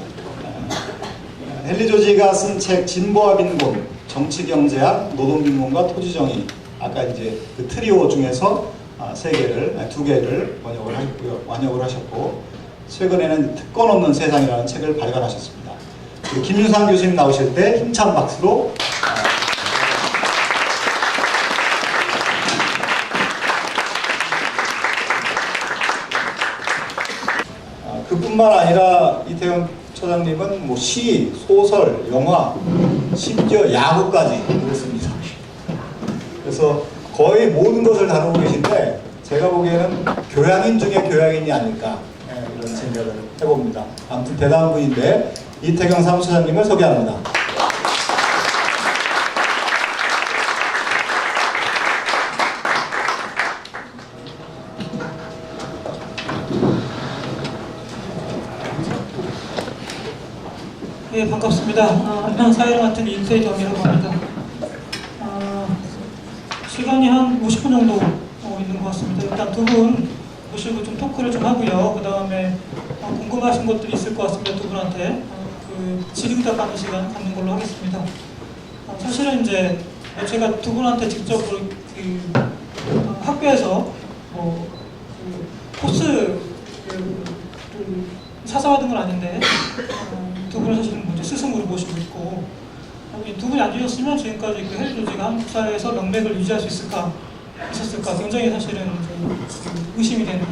헨리 조지가 쓴 책 진보와 빈곤, 정치경제학, 노동빈곤과 토지정의, 아까 이제 그 트리오 중에서 두 개를 번역을 하셨고, 최근에는 특권 없는 세상이라는 책을 발간하셨습니다. 김윤상 교수님 나오실 때 힘찬 박수로 그뿐만 아니라 이태영 처장님은 뭐 시, 소설, 영화, 심지어 야구까지 그랬습니다. 그래서 거의 모든 것을 다루고 계신데, 제가 보기에는 교양인 중에 교양인이 아닐까 이런 생각을 해봅니다. 아무튼 대단한 분인데, 이태경 사무처장님을 소개합니다. 네, 반갑습니다. 안녕사회를 맡은 임세정이라고 합니다. 시간이 한 50분 정도 있는 것 같습니다. 일단 두 분 모시고 좀 토크를 좀 하고요. 그 다음에 궁금하신 것들이 있을 것 같습니다. 두 분한테 질의응답하는 시간 갖는 걸로 하겠습니다. 사실은 이제 제가 두 분한테 직접 학교에서 코스 사사받은 건 아닌데, 두 분은 사실은 먼저 스승으로 모시고 있고, 두 분이 안 주셨으면 지금까지 그 헨리 조지가 한국 사회에서 명맥을 유지할 수 있을까 굉장히 사실은 의심이 되는,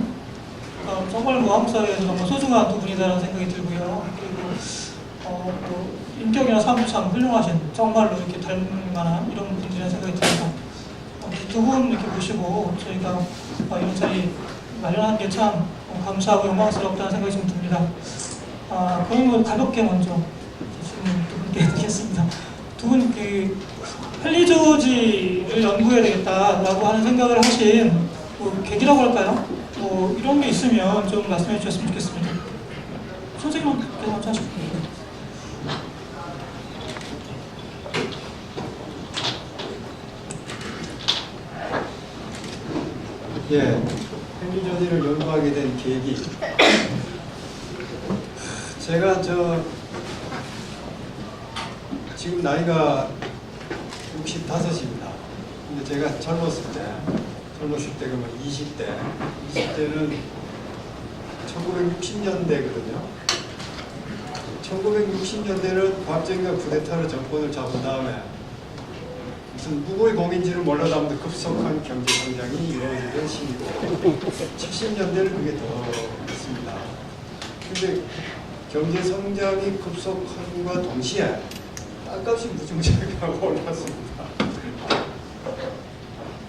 정말 한국 사회에서 정말 소중한 두 분이다라는 생각이 들고요. 그리고 인격이나 삶도 참 훌륭하신, 정말로 이렇게 닮을 만한 이런 분들이라는 생각이 듭니다. 두 분 이렇게 모시고 저희가 이런 자리 마련한 게 참 감사하고 영광스럽다는 생각이 좀 듭니다. 그런 걸 가볍게 먼저 질문 두 분께 드리겠습니다. 두 분 헨리 조지를 연구해야 되겠다라고 하는 생각을 하신 뭐 계기라고 할까요? 뭐 이런 게 있으면 좀 말씀해 주셨으면 좋겠습니다. 선생님께서 먼저 하시죠. 예, 헨리 조지를 연구하게 된 계기. 제가 지금 나이가 65입니다. 근데 제가 젊었을 때 그러면 20대는 1960년대거든요. 1960년대는 박정희가 쿠데타로 정권을 잡은 다음에 무슨 누구의 공인지를 몰라도 아무튼 급속한 경제 성장이 이루어지던 시기고 70년대는 그게 더 있습니다. 근데 경제 성장이 급속함과 동시에 땅값이 무지무지하게 올랐습니다.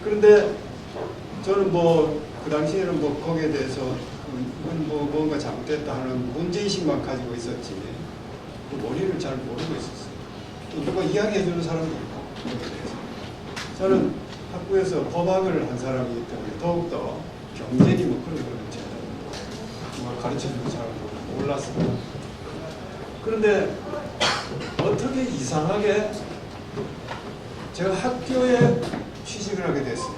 그런데 저는 그 당시에는 거기에 대해서 이건 뭔가 잘못됐다 하는 문제의식만 가지고 있었지 그 원인을 잘 모르고 있었어요. 또 누가 이야기해주는 사람도 있고 거기에 대해서. 저는 학부에서 법학을 한 사람이기 때문에 더욱더 경제니 그런 거는 제가 정말 가르쳐주는 사람도 몰랐습니다. 그런데 어떻게 이상하게 제가 학교에 취직을 하게 됐어요.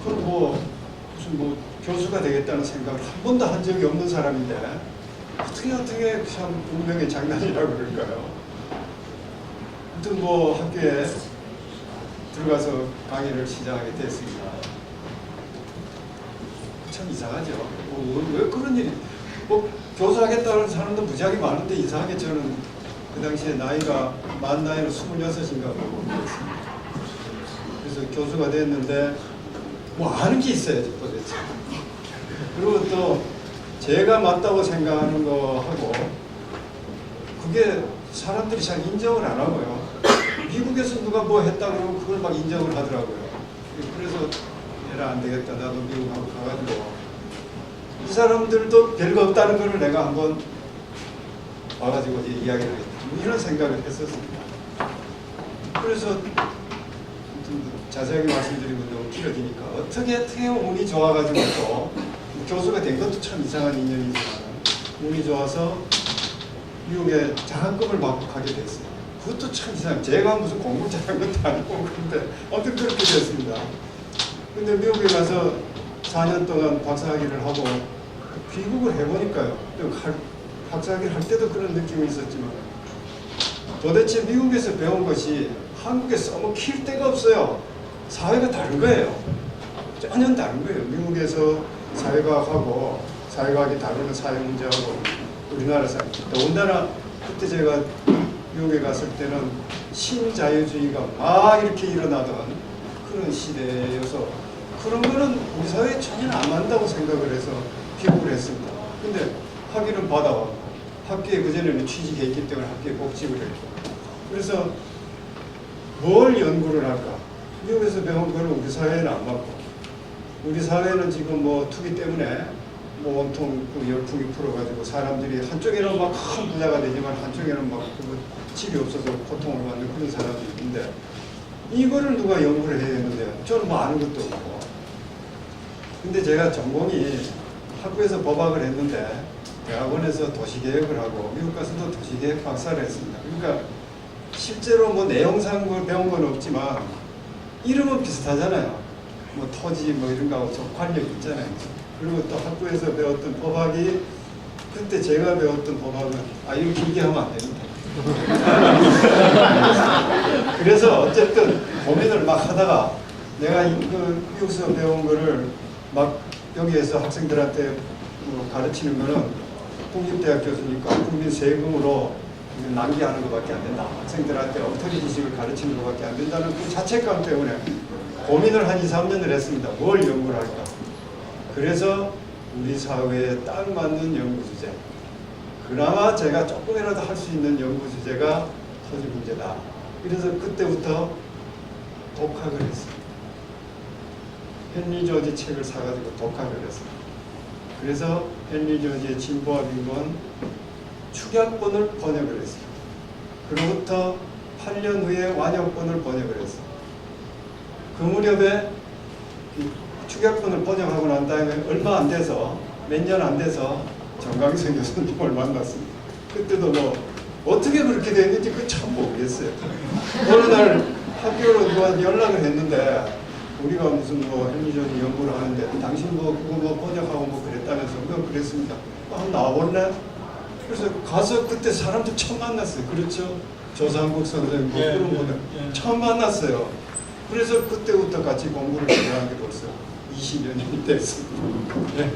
저는 무슨 교수가 되겠다는 생각을 한 번도 한 적이 없는 사람인데 어떻게 참 운명의 장난이라고 그럴까요? 아무튼 학교에 들어가서 강의를 시작하게 됐습니다. 참 이상하죠. 왜 그런 일이? 교수하겠다는 사람도 무지하게 많은데 이상하게 저는 그 당시에 나이가 만 나이로 26인가 그러고 그래서 교수가 됐는데 아는 게 있어야지 도대체. 그리고 또 제가 맞다고 생각하는 거 하고 그게 사람들이 잘 인정을 안 하고요. 미국에서 누가 했다 그러면 그걸 막 인정을 하더라고요. 그래서 얘라 안 되겠다. 나도 미국 한번 가가지고 이 사람들도 별거 없다는 걸 내가 한번 와가지고 이야기를 했다. 이런 생각을 했었습니다. 그래서 자세하게 말씀드리면 너무 길어지니까 어떻게 운이 좋아가지고 또 교수가 된 것도 참 이상한 인연이지만 운이 좋아서 미국에 장학금을 받고 가게 됐어요. 그것도 참 이상해요. 제가 무슨 공부를 잘한 것도 아니고 그런데 어떻게 그렇게 됐습니다. 근데 미국에 가서 4년 동안 박사학위를 하고 귀국을 해보니까요. 박사학위를 할 때도 그런 느낌이 있었지만 도대체 미국에서 배운 것이 한국에 써먹힐 데가 없어요. 사회가 다른 거예요. 전혀 다른 거예요. 미국에서 사회과학하고 사회과학이 다루는 사회 문제하고 우리나라 사회. 더군다나 그때 제가 미국에 갔을 때는 신자유주의가 막 이렇게 일어나던 그런 시대여서 그런 거는 우리 사회에 전혀 안 맞는다고 생각을 해서 귀국을 했습니다. 근데 학위를 받아왔고 학교에 그전에는 취직했기 때문에 학교에 복직을 했고 그래서 뭘 연구를 할까? 미국에서 배운 거는 우리 사회에는 안 맞고 우리 사회는 지금 투기 때문에 온통 열풍이 불어가지고 사람들이 한쪽에는 막 큰 부자가 되지만 한쪽에는 막 집이 없어서 고통을 받는 그런 사람들이 있는데 이거를 누가 연구를 해야 되는데 저는 아는 것도 없고 근데 제가 전공이 학부에서 법학을 했는데 대학원에서 도시계획을 하고 미국 가서도 도시계획 박사를 했습니다. 그러니까 실제로 내용상 배운 건 없지만 이름은 비슷하잖아요. 토지 이런 거하고 좀 관련이 있잖아요. 그리고 또 학부에서 배웠던 법학이 그때 제가 배웠던 법학은 이렇게 얘기하면 안 됩니다. 그래서 어쨌든 고민을 막 하다가 내가 미국에서 배운 거를 막 여기에서 학생들한테 가르치는 거는 국립대학 교수니까 국민 세금으로 낭비하는 것밖에 안 된다. 학생들한테 엉터리 지식을 가르치는 것밖에 안 된다는 그 자책감 때문에 고민을 한 2, 3년을 했습니다. 뭘 연구를 할까? 그래서 우리 사회에 딱 맞는 연구 주제. 그나마 제가 조금이라도 할 수 있는 연구 주제가 토지 문제다. 그래서 그때부터 독학을 했습니다. 헨리 조지 책을 사가지고 독학을 했습니다. 그래서 헨리 조지의 진보와 빈곤 축약본을 번역을 했습니다. 그로부터 8년 후에 완역본을 번역을 했어. 그 무렵에 이 축약본을 번역하고 난 다음에 얼마 안 돼서, 몇 년 안 돼서 정강생 교수님을 만났습니다. 그때도 뭐 어떻게 그렇게 됐는지 그 참 모르겠어요. 어느 날 학교로 누가 연락을 했는데 우리가 무슨 뭐 헬리전이 연구를 하는데 당신 뭐 그거 뭐 번역하고 뭐 그랬다면서 뭐 그랬습니다. 한번 나와볼래? 그래서 가서 그때 사람들 처음 만났어요. 그렇죠? 조상국 선생님 뭐 그런 분들 처음 만났어요. 그래서 그때부터 같이 공부를 시작한 게 벌써 20년이 됐습니다. 네.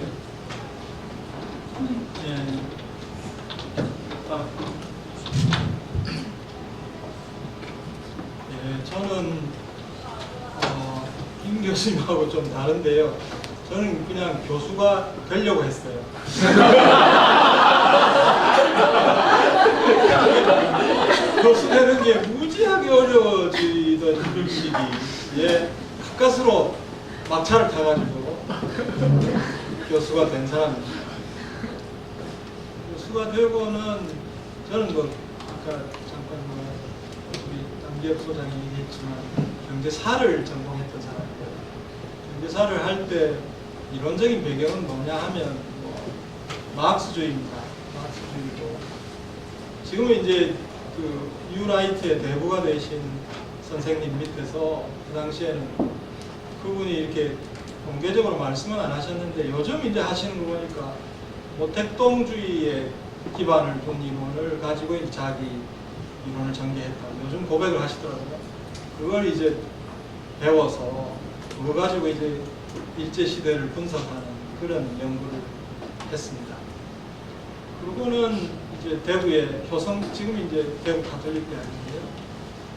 저는 김 교수님하고 좀 다른데요. 저는 그냥 교수가 되려고 했어요. 교수 되는 게 무지하게 어려워지던 그 시기에 가까스로 막차를 타가지고 교수가 된 사람입니다. 교수가 되고는 저는 뭐 아까 잠깐 뭐 우리 남기혁 소장이 얘기했지만 경제사를 전공했던 사람이에요. 경제사를 할 때 이론적인 배경은 뭐냐 하면 뭐 마크스주의입니다. 마크스주의고 지금은 이제 그 유라이트의 대부가 되신 선생님 밑에서 그 당시에는 그분이 이렇게 공개적으로 말씀은 안 하셨는데 요즘 이제 하시는 거 보니까 모택동주의의 기반을 둔 이론을 가지고 이제 자기 이론을 전개했다. 요즘 고백을 하시더라고요. 그걸 이제 배워서 그거 가지고 이제 일제 시대를 분석하는 그런 연구를 했습니다. 그리고는 이제 대구의 효성, 지금 이제 대구 가톨릭 대학인데요.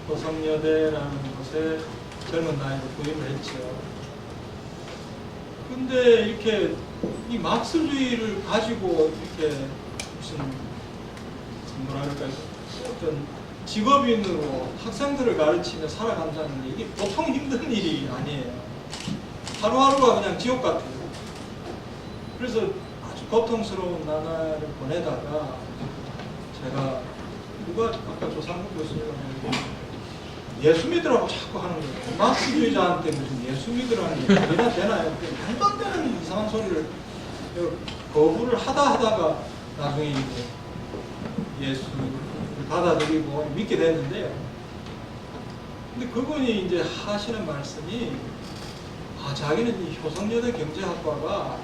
효성여대라는 곳에 젊은 나이로 부임을 했죠. 근데 이렇게 이 막스주의를 가지고 이렇게 무슨 뭐랄까 어떤 직업인으로 학생들을 가르치며 살아간다는 게 이게 보통 힘든 일이 아니에요. 하루하루가 그냥 지옥 같아요. 그래서 아주 고통스러운 나날을 보내다가 제가 누가 아까 조상국 교수님이 예수 믿으라고 자꾸 하는 거예요. 마크스주의자한테 무슨 예수 믿으라는 게 말이나 되나요? 말도 안 되는 이상한 소리를 거부를 하다가 나중에 이제 예수를 받아들이고 믿게 됐는데요. 근데 그분이 이제 하시는 말씀이 자기는 이 효성여대 경제학과가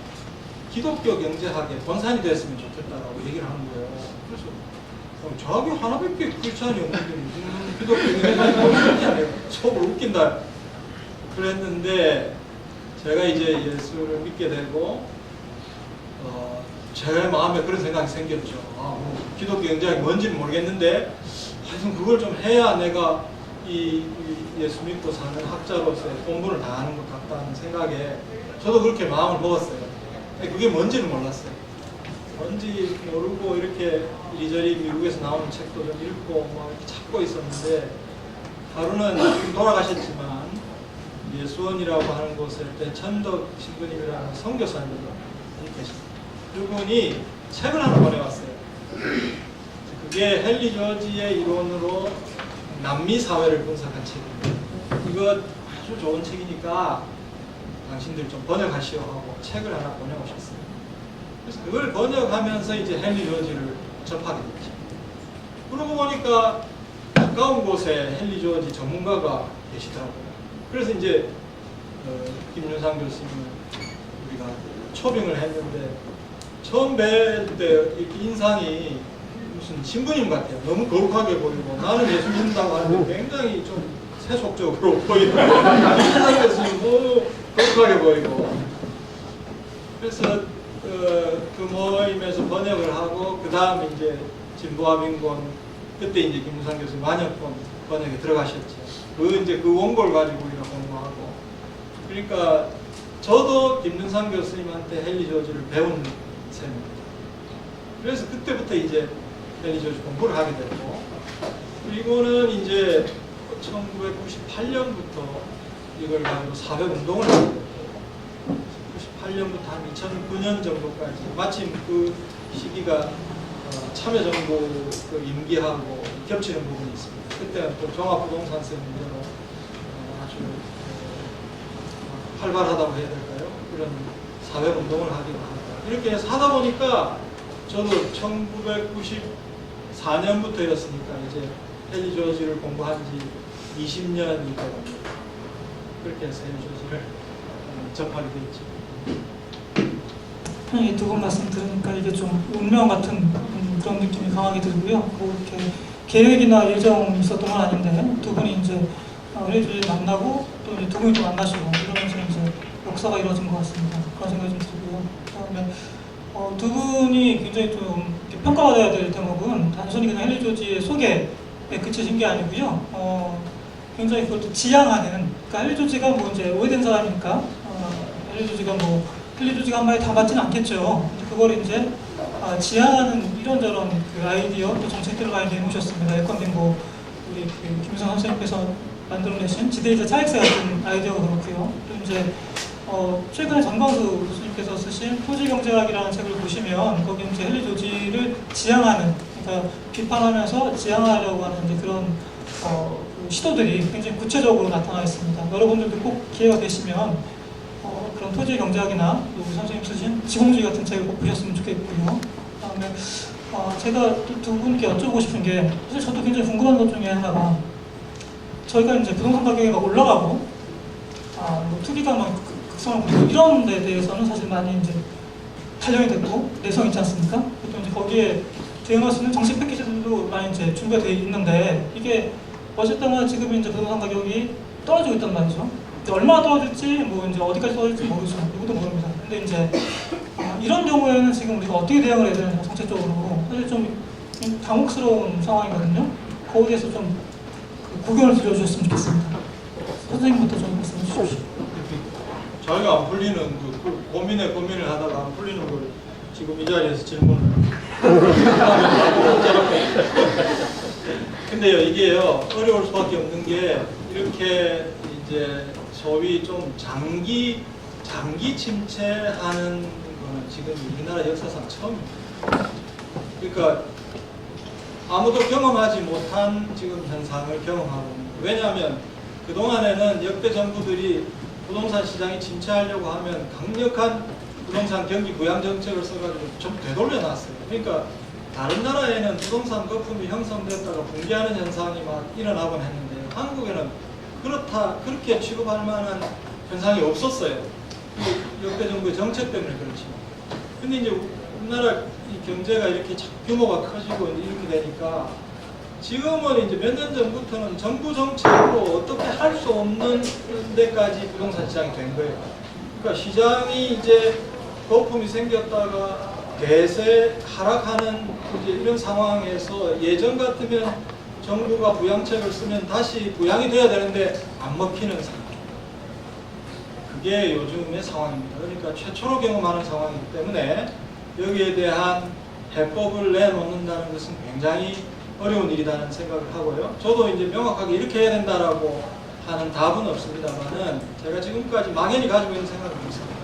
기독교 경제학의 본산이 됐으면 좋겠다라고 얘기를 하는 거예요. 그래서 저하고 하나밖에 크리스찬이 없는데 무슨 기독교 경제학이 본산이 아니에요. 속으로 웃긴다. 그랬는데 제가 이제 예수를 믿게 되고 제 마음에 그런 생각이 생겼죠. 뭐 기독교 경제학이 뭔지는 모르겠는데 하여튼 그걸 좀 해야 내가 이 예수 믿고 사는 학자로서의 본분을 다하는 것 같다는 생각에 저도 그렇게 마음을 먹었어요. 근데 그게 뭔지는 몰랐어요. 뭔지 모르고 이렇게 이리저리 미국에서 나오는 책도 좀 읽고 뭐 이렇게 찾고 있었는데 하루는 지금 돌아가셨지만 예수원이라고 하는 곳에 배천덕 신부님이라는 선교사님이 계십니다. 그분이 책을 하나 보내왔어요. 그게 헨리 조지의 이론으로 남미 사회를 분석한 책입니다. 이거 아주 좋은 책이니까 당신들 좀 번역하시오 하고 책을 하나 보내오셨어요. 그래서 그걸 번역하면서 이제 헨리 조지를 접하게 됐죠. 그러고 보니까 가까운 곳에 헨리 조지 전문가가 계시더라고요. 그래서 이제 김윤상 교수님을 우리가 초빙을 했는데 처음 뵐 때 인상이 무슨 신부님 같아요. 너무 거룩하게 보이고 나는 예수 믿는다고 하는데 굉장히 좀 세속적으로 보이고 김윤상 교수님 너무 거룩하게 보이고 그래서 그 모임에서 번역을 하고 그 다음에 이제 진보화민권 그때 이제 김윤상 교수님 완역본 번역에 들어가셨죠. 그 원고를 가지고 우리가 공부하고 그러니까 저도 김윤상 교수님한테 헨리 조지를 배운 셈입니다. 그래서 그때부터 이제 헨리 조지 공부를 하게 됐고 그리고는 이제 1998년부터 이걸 가지고 사회운동을 하게 됐고 98년부터 한 2009년 정도까지 마침 그 시기가 참여정부 그 임기하고 겹치는 부분이 있습니다. 그때는 또 종합부동산세 문제로 아주 활발하다고 해야 될까요? 이런 사회운동을 하기도 하고 이렇게 해서 하다 보니까 저도 1994년부터였으니까 이제 헨리 조지를 공부한 지 20년이 되거든요. 그렇게 해서 헨리 조지를 접하게 됐죠. 이 두 분 말씀 들으니까 이게 좀 운명 같은 그런 느낌이 강하게 들고요. 뭐 이렇게 계획이나 예정이 있었던 건 아닌데 두 분이 이제 헨리 조지를 만나고 또 이제 두 분이 또 만나시고 이러면서 이제 역사가 이루어진 것 같습니다. 그런 생각이 좀 들고요. 그다음에 두 분이 굉장히 좀 평가받아야 될 대목은 단순히 그냥 헨리 조지의 소개에 그치신 게 아니고요. 굉장히 그걸 또 지향하는, 그러니까 헨리 조지가 뭐 이제 오래된 사람이니까 헨리 조지가 한 말에 다 맞지는 않겠죠. 그걸 이제 지향하는 이런저런 그 아이디어 또 정책들을 많이 내놓으셨습니다. 예컨대 뭐 우리 그 김유성 선생님께서 만들어내신 지대이자 차익세 같은 아이디어가 그렇고요. 또 이제 최근에 정광수 교수님께서 쓰신 토지경제학이라는 책을 보시면 거기 이제 헨리 조지를 지향하는, 그러니까 비판하면서 지향하려고 하는 이제 그런 그 시도들이 굉장히 구체적으로 나타나 있습니다. 여러분들도 꼭 기회가 되시면 그런 토지경제학이나 또 선생님 쓰신 지공주의 같은 책을 꼭 보셨으면 좋겠고요. 그다음에 제가 두 분께 여쭤보고 싶은 게 사실 저도 굉장히 궁금한 것 중에 하나가 저희가 이제 부동산 가격이 막 올라가고 뭐 투기가 막 극성을 부리고 이런 데 대해서는 사실 많이 이제 탄력이 됐고 내성 있지 않습니까? 또 이제 거기에 대응할 수 있는 정책 패키지들도 많이 이제 준비가 되어 있는데 이게 어쨌든 지금 이제 부동산 가격이 떨어지고 있단 말이죠. 얼마나 떨어질지 뭐 이제 어디까지 떨어질지 모르죠. 누구도 모릅니다. 근데 이제 이런 경우에는 지금 우리가 어떻게 대응을 해야 되는지 정책적으로 사실 좀 당혹스러운 상황이거든요. 거기에 대해서 좀 구경을 드려주셨으면 좋겠습니다. 선생님부터 좀 말씀해 주십시오. 자기가 안 풀리는 그 고민을 하다가 안 풀리는 걸 지금 이 자리에서 질문을 근데요 이게요 어려울 수밖에 없는 게 이렇게 이제 소위 좀 장기 침체하는 거는 지금 우리나라 역사상 처음입니다. 그러니까 아무도 경험하지 못한 지금 현상을 경험하고 있는 거예요. 왜냐하면 그동안에는 역대 정부들이 부동산 시장이 침체하려고 하면 강력한 부동산 경기 부양 정책을 써가지고 좀 되돌려놨어요. 그러니까 다른 나라에는 부동산 거품이 형성됐다가 붕괴하는 현상이 막 일어나곤 했는데 한국에는 그렇게 취급할 만한 현상이 없었어요. 역대 정부의 정책 때문에 그렇지만. 근데 이제 우리나라 이 경제가 이렇게 규모가 커지고 이렇게 되니까 지금은 이제 몇 년 전부터는 정부 정책으로 어떻게 할 수 없는 데까지 부동산 시장이 된 거예요. 그러니까 시장이 이제 거품이 생겼다가 대세 하락하는 이제 이런 상황에서 예전 같으면 정부가 부양책을 쓰면 다시 부양이 돼야 되는데 안 먹히는 상황. 그게 요즘의 상황입니다. 그러니까 최초로 경험하는 상황이기 때문에 여기에 대한 해법을 내놓는다는 것은 굉장히 어려운 일이라는 생각을 하고요. 저도 이제 명확하게 이렇게 해야 된다라고 하는 답은 없습니다만은 제가 지금까지 막연히 가지고 있는 생각은 있습니다.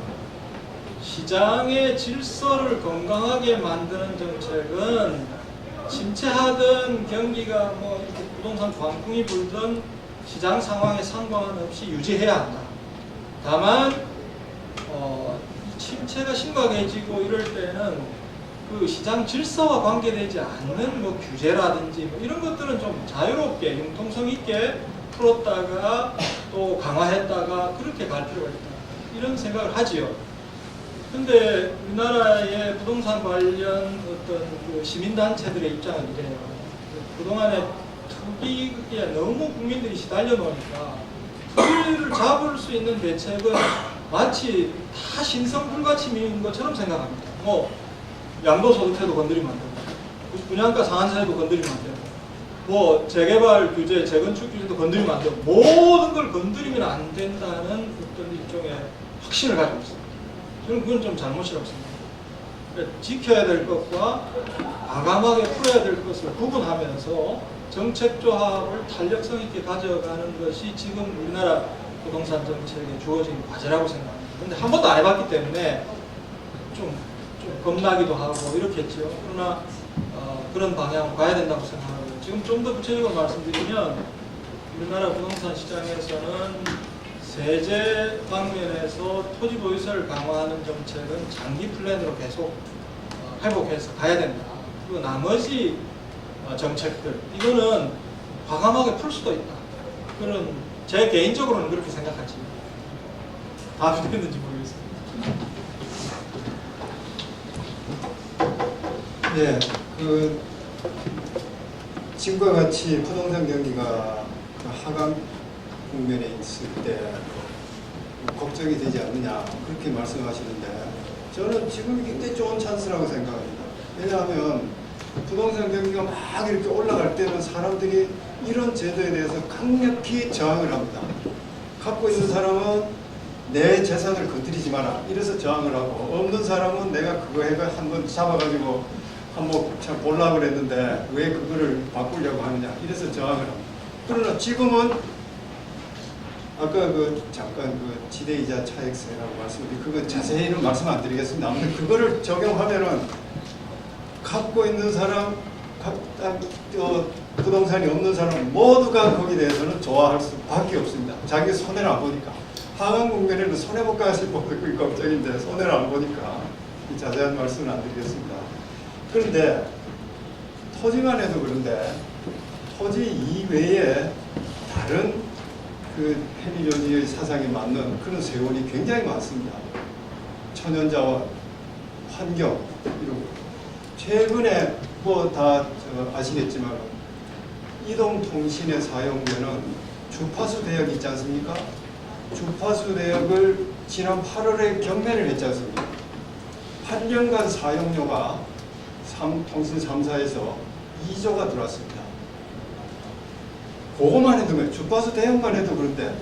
시장의 질서를 건강하게 만드는 정책은 침체하든 경기가 뭐 이렇게 부동산 광풍이 불든 시장 상황에 상관없이 유지해야 한다. 다만 침체가 심각해지고 이럴 때는 그 시장 질서와 관계되지 않는 뭐 규제라든지 뭐 이런 것들은 좀 자유롭게 융통성 있게 풀었다가 또 강화했다가 그렇게 갈 필요가 있다. 이런 생각을 하지요. 근데 우리나라의 부동산 관련 어떤 그 시민단체들의 입장은 이래요. 그동안에 투기에 너무 국민들이 시달려 놓으니까 투기를 잡을 수 있는 대책은 마치 다 신성불가침인 것처럼 생각합니다. 뭐 양도소득세도 건드리면 안 되고 분양가 상한세도 건드리면 안 되고 뭐 재개발 규제, 재건축 규제도 건드리면 안 되고 모든 걸 건드리면 안 된다는 어떤 일종의 확신을 가지고 있습니다. 저는 그건 좀 잘못이라고 생각합니다. 그러니까 지켜야 될 것과 과감하게 풀어야 될 것을 구분하면서 정책 조합을 탄력성 있게 가져가는 것이 지금 우리나라 부동산 정책에 주어진 과제라고 생각합니다. 그런데 한 번도 안 해봤기 때문에 좀 겁나기도 하고 이렇겠죠. 그러나 그런 방향으로 가야 된다고 생각하고 지금 좀 더 구체적으로 말씀드리면 우리나라 부동산 시장에서는 세제 방면에서 토지 보유세를 강화하는 정책은 장기 플랜으로 계속 회복해서 가야 된다. 그리고 나머지 정책들 이거는 과감하게 풀 수도 있다. 그런 제 개인적으로는 그렇게 생각하지. 답이 됐는지 모르겠습니다. 네, 지금과 같이 부동산 경기가 하강 국면에 있을 때 걱정이 되지 않느냐 그렇게 말씀하시는데 저는 지금 굉장히 좋은 찬스라고 생각합니다. 왜냐하면 부동산 경기가 막 이렇게 올라갈 때는 사람들이 이런 제도에 대해서 강력히 저항을 합니다. 갖고 있는 사람은 내 재산을 건드리지 마라 이래서 저항을 하고, 없는 사람은 내가 그거 해가 한번 잡아가지고 한번 참 보려고 그랬는데 왜 그거를 바꾸려고 하느냐 이래서 저항을 합니다. 그러나 지금은 아까 잠깐 지대이자 차익세라고 말씀드린 그건 자세히는 말씀 안 드리겠습니다. 아무튼 그거를 적용하면은 갖고 있는 사람, 부동산이 없는 사람 모두가 거기에 대해서는 좋아할 수밖에 없습니다. 자기 손해를 안 보니까. 하강 국면에는 손해볼까 싶어 그 걱정인데 손해를 안 보니까 이 자세한 말씀은 안 드리겠습니다. 그런데 토지만 해도 그런데 토지 이외에 다른 헨리 조지의 사상에 맞는 그런 세원이 굉장히 많습니다. 천연자원, 환경 이런 거. 최근에 다 아시겠지만 이동통신에 사용되는 주파수 대역 있지 않습니까? 주파수 대역을 지난 8월에 경매를 했지 않습니까? 8년간 사용료가 통신 3사에서 2조가 들어왔습니다. 그것만 해도 그래요. 주파수 대역만 해도 그런데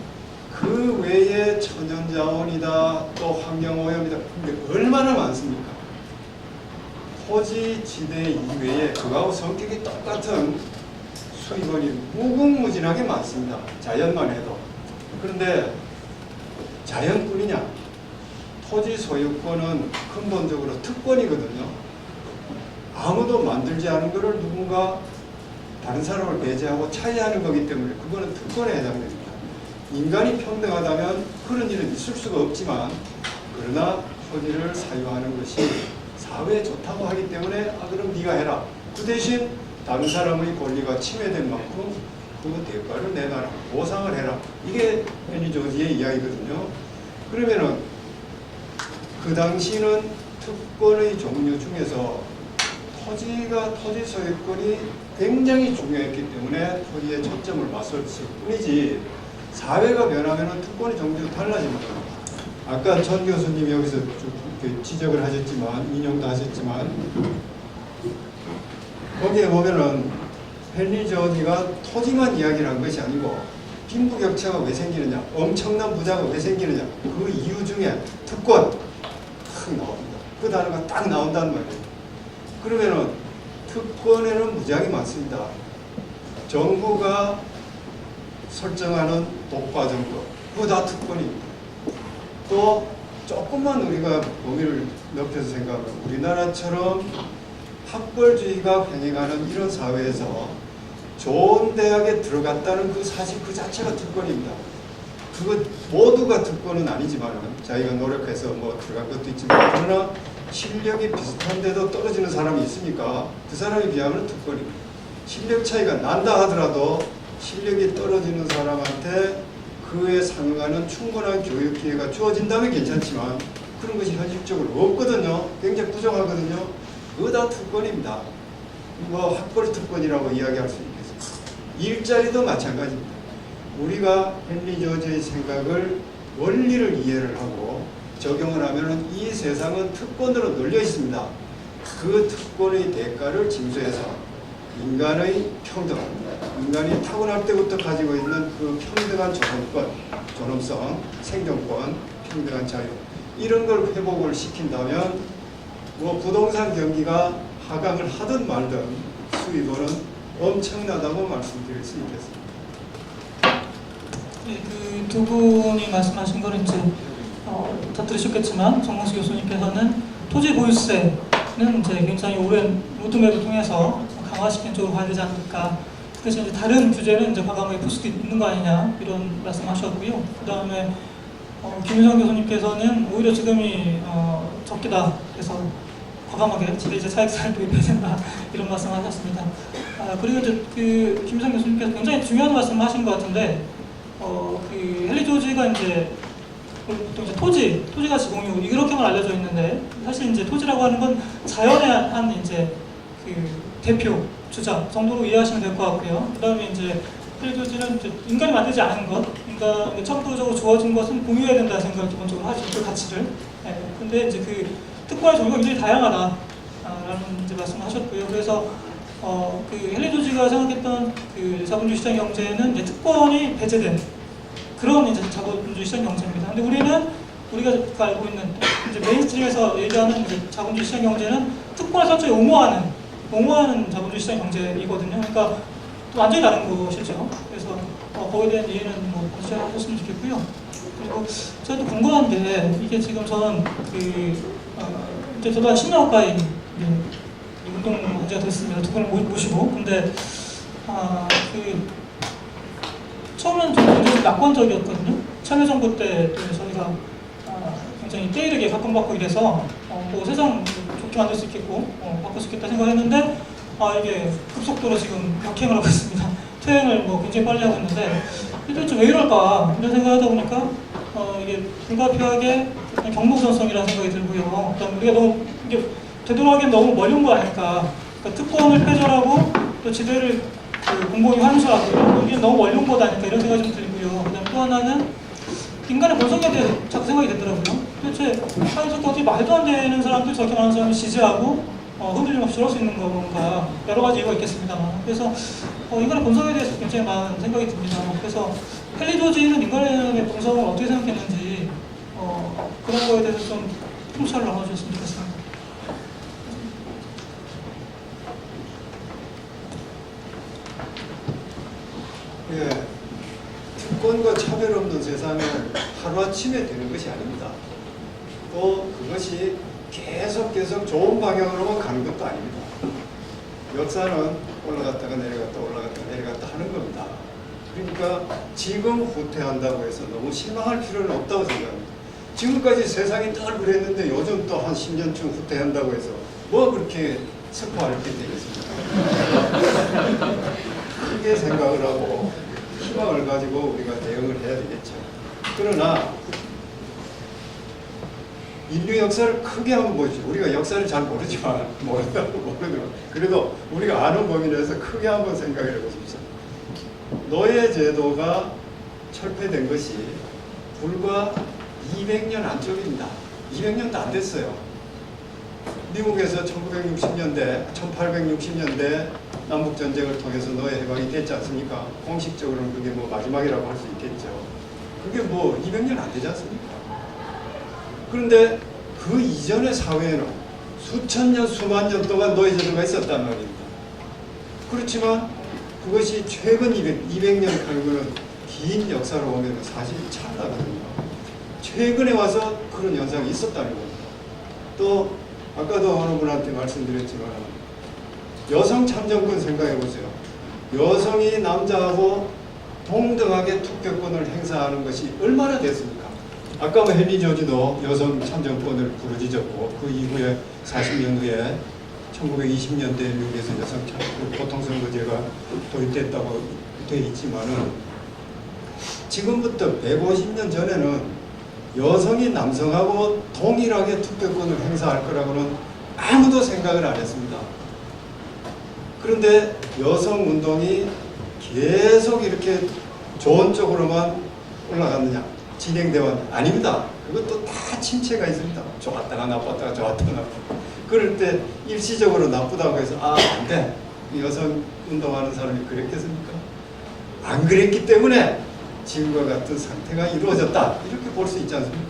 그 외에 천연자원이다 또 환경오염이다 근데 얼마나 많습니까? 토지 지대 이외에 그거하고 성격이 똑같은 수입원이 무궁무진하게 많습니다. 자연만 해도. 그런데 자연뿐이냐? 토지 소유권은 근본적으로 특권이거든요. 아무도 만들지 않은 것을 누군가 다른 사람을 배제하고 차지하는 거기 때문에 그거는 특권에 해당됩니다. 인간이 평등하다면 그런 일은 있을 수가 없지만 그러나 토지를 사유하는 것이 사회에 좋다고 하기 때문에 그럼 네가 해라. 그 대신 다른 사람의 권리가 침해된 만큼 그 대가를 내놔라. 보상을 해라. 이게 헨리 조지의 이야기거든요. 그러면은 그 당시는 특권의 종류 중에서 토지 소유권이 굉장히 중요했기 때문에 토지에 초점을 맞췄을 뿐이지 사회가 변하면 특권의 종류도 달라집니다. 아까 전 교수님 여기서 지적을 하셨지만 인용도 하셨지만 거기에 보면은 헨리 조지가 토지만 이야기를 한 것이 아니고 빈부격차가 왜 생기느냐, 엄청난 부자가 왜 생기느냐 그 이유 중에 특권 딱 나옵니다. 그 단어가 딱 나온다는 말이에요. 그러면은 특권에는 무지하게 많습니다. 정부가 설정하는 독과점권 그거 다 특권입니다. 또 조금만 우리가 범위를 넓혀서 생각하면 우리나라처럼 학벌주의가 횡행하는 이런 사회에서 좋은 대학에 들어갔다는 그 사실 그 자체가 특권입니다. 그거 모두가 특권은 아니지만 자기가 노력해서 들어간 것도 있지만 그러나 실력이 비슷한데도 떨어지는 사람이 있으니까 그 사람에 비하면 특권입니다. 실력 차이가 난다 하더라도 실력이 떨어지는 사람한테 그에 상응하는 충분한 교육 기회가 주어진다면 괜찮지만 그런 것이 현실적으로 없거든요. 굉장히 부정하거든요. 그거 다 특권입니다. 학벌 특권이라고 이야기할 수 있겠습니다. 일자리도 마찬가지입니다. 우리가 헨리 조지의 생각을 원리를 이해를 하고 적용을 하면 이 세상은 특권으로 널려 있습니다. 그 특권의 대가를 징수해서 인간의 평등, 인간이 타고날 때부터 가지고 있는 그 평등한 존엄권, 존엄성, 생존권, 평등한 자유 이런 걸 회복을 시킨다면 부동산 경기가 하강을 하든 말든 수입원은 엄청나다고 말씀드릴 수 있겠습니다. 네, 그 두 분이 말씀하신 거는 이제 다 들으셨겠지만 정몽수 교수님께서는 토지 보유세는 이제 굉장히 오랜 로드맵을 통해서 강화시키는 쪽으로 가야 되지 않을까 그래서 이제 다른 주제는 이제 과감하게 풀 수도 있는 거 아니냐 이런 말씀하셨고요. 그 다음에 김유성 교수님께서는 오히려 지금이 적기다. 그래서 과감하게 지배자 차익세를 도입해야 된다 이런 말씀하셨습니다. 그리고 이제 그 김유성 교수님께서 굉장히 중요한 말씀하신 것 같은데 그 헨리 조지가 이제 보통 이제 토지 가치 공유 이렇게만 알려져 있는데 사실 이제 토지라고 하는 건 자연의 한 이제 그 대표 주자 정도로 이해하시면 될 것 같고요. 그다음에 이제 헨리 조지는 이제 인간이 만들지 않은 것, 인간에 천부적으로 주어진 것은 공유해야 된다는 생각을 기본적으로 하죠. 그 가치를. 근데 이제 그 특권의 종류가 굉장히 다양하다라는 이제 말씀하셨고요. 그래서 그 헨리 조지가 생각했던 그 자본주의 시장 경제는 이제 특권이 배제된 그런 이제 자본주의 시장 경제입니다. 근데 우리가 알고 있는 이제 메인스트림에서 얘기하는 이제 자본주의 시장 경제는 특권을 설정히 옹호하는 자본주의 시장 경제이거든요. 그러니까 또 완전히 다른 것이죠. 그래서 거기에 대한 이해는 뭐 하셨으면 좋겠고요. 그리고 제가 또 궁금한 게 이게 지금 저는 이제 저도 한 10년 가까이 운동 문제가 됐습니다. 두 분을 모시고. 근데 처음에는 좀 굉장히 낙관적이었거든요. 참여정부 때 저희가 굉장히 때이르게 각광받고 이래서 뭐 세상 좋게 만들 수 있겠고 바꿀 수 있겠다 생각했는데 이게 급속도로 지금 역행을 하고 있습니다. 퇴행을 뭐 굉장히 빨리 하고 있는데 도대체 왜 이럴까 이런 생각을 하다 보니까 이게 불가피하게 경로선성이라는 생각이 들고요. 그다음에 우리가 너무 이게 되돌아가기엔 너무 멀리 온 거 아닐까. 그러니까 특권을 폐절하고 또 지대를 공공이 환수하고 이게 너무 멀리 온 거다 아닐까 이런 생각이 좀 들고요. 그다음 또 하나는 인간의 본성에 대해 자꾸 생각이 되더라고요. 도대체 사회적 어떻게 말도 안 되는 사람들 저렇게 많은 사람을 지지하고 흔들림 없이 저럴 수 있는 건가 여러 가지 이유가 있겠습니다만 그래서 인간의 본성에 대해서 굉장히 많은 생각이 듭니다. 그래서 헨리 조지는 인간의 본성을 어떻게 생각했는지 그런 거에 대해서 좀 통찰을 나눠주셨으면 좋겠습니다. 예, 특권과 차별 없는 세상은 하루아침에 되는 것이 아닙니다. 또 그것이 계속 좋은 방향으로만 가는 것도 아닙니다. 역사는 올라갔다가 내려갔다 하는 겁니다. 그러니까 지금 후퇴한다고 해서 너무 실망할 필요는 없다고 생각합니다. 지금까지 세상이 늘 그랬는데 요즘 또 한 10년쯤 후퇴한다고 해서 뭐 그렇게 슬퍼할 게 되겠습니까? 크게 생각을 하고 희망을 가지고 우리가 대응을 해야 되겠죠. 그러나 인류 역사를 크게 한번 보십시오. 우리가 역사를 잘 모르지만 그래도 우리가 아는 범위 내에서 크게 한번 생각을 해보십시오. 노예 제도가 철폐된 것이 불과 200년 안쪽입니다. 200년도 안 됐어요. 미국에서 1960년대, 1860년대 남북전쟁을 통해서 노예 해방이 됐지 않습니까? 공식적으로는 그게 뭐 마지막이라고 할 수 있겠죠. 그게 뭐 200년 안 되지 않습니까? 그런데 그 이전의 사회에는 수천 년, 수만 년 동안 노예 제도가 있었단 말입니다. 그렇지만 그것이 최근 200년 가는 긴 역사로 보면 사실 차이나거든요. 최근에 와서 그런 현상이 있었다는 겁니다. 또 아까도 어느 분한테 말씀드렸지만 여성 참정권 생각해 보세요. 여성이 남자하고 동등하게 투표권을 행사하는 것이 얼마나 됐습니까? 아까 뭐 헨리 조지도 여성 참정권을 부르짖었고 그 이후에 40년 후에 1920년대 미국에서 여성 보통선거제가 도입됐다고 되어 있지만은 지금부터 150년 전에는 여성이 남성하고 동일하게 투표권을 행사할 거라고는 아무도 생각을 안 했습니다. 그런데 여성운동이 계속 이렇게 좋은 쪽으로만 올라갔느냐, 진행되었느냐? 아닙니다. 그것도 다 침체가 있습니다. 좋았다가 나빴다가 좋았다가 나빴다가. 그럴 때 일시적으로 나쁘다고 해서 안 돼. 여성운동하는 사람이 그랬겠습니까? 안 그랬기 때문에 지금과 같은 상태가 이루어졌다. 이렇게 볼 수 있지 않습니까?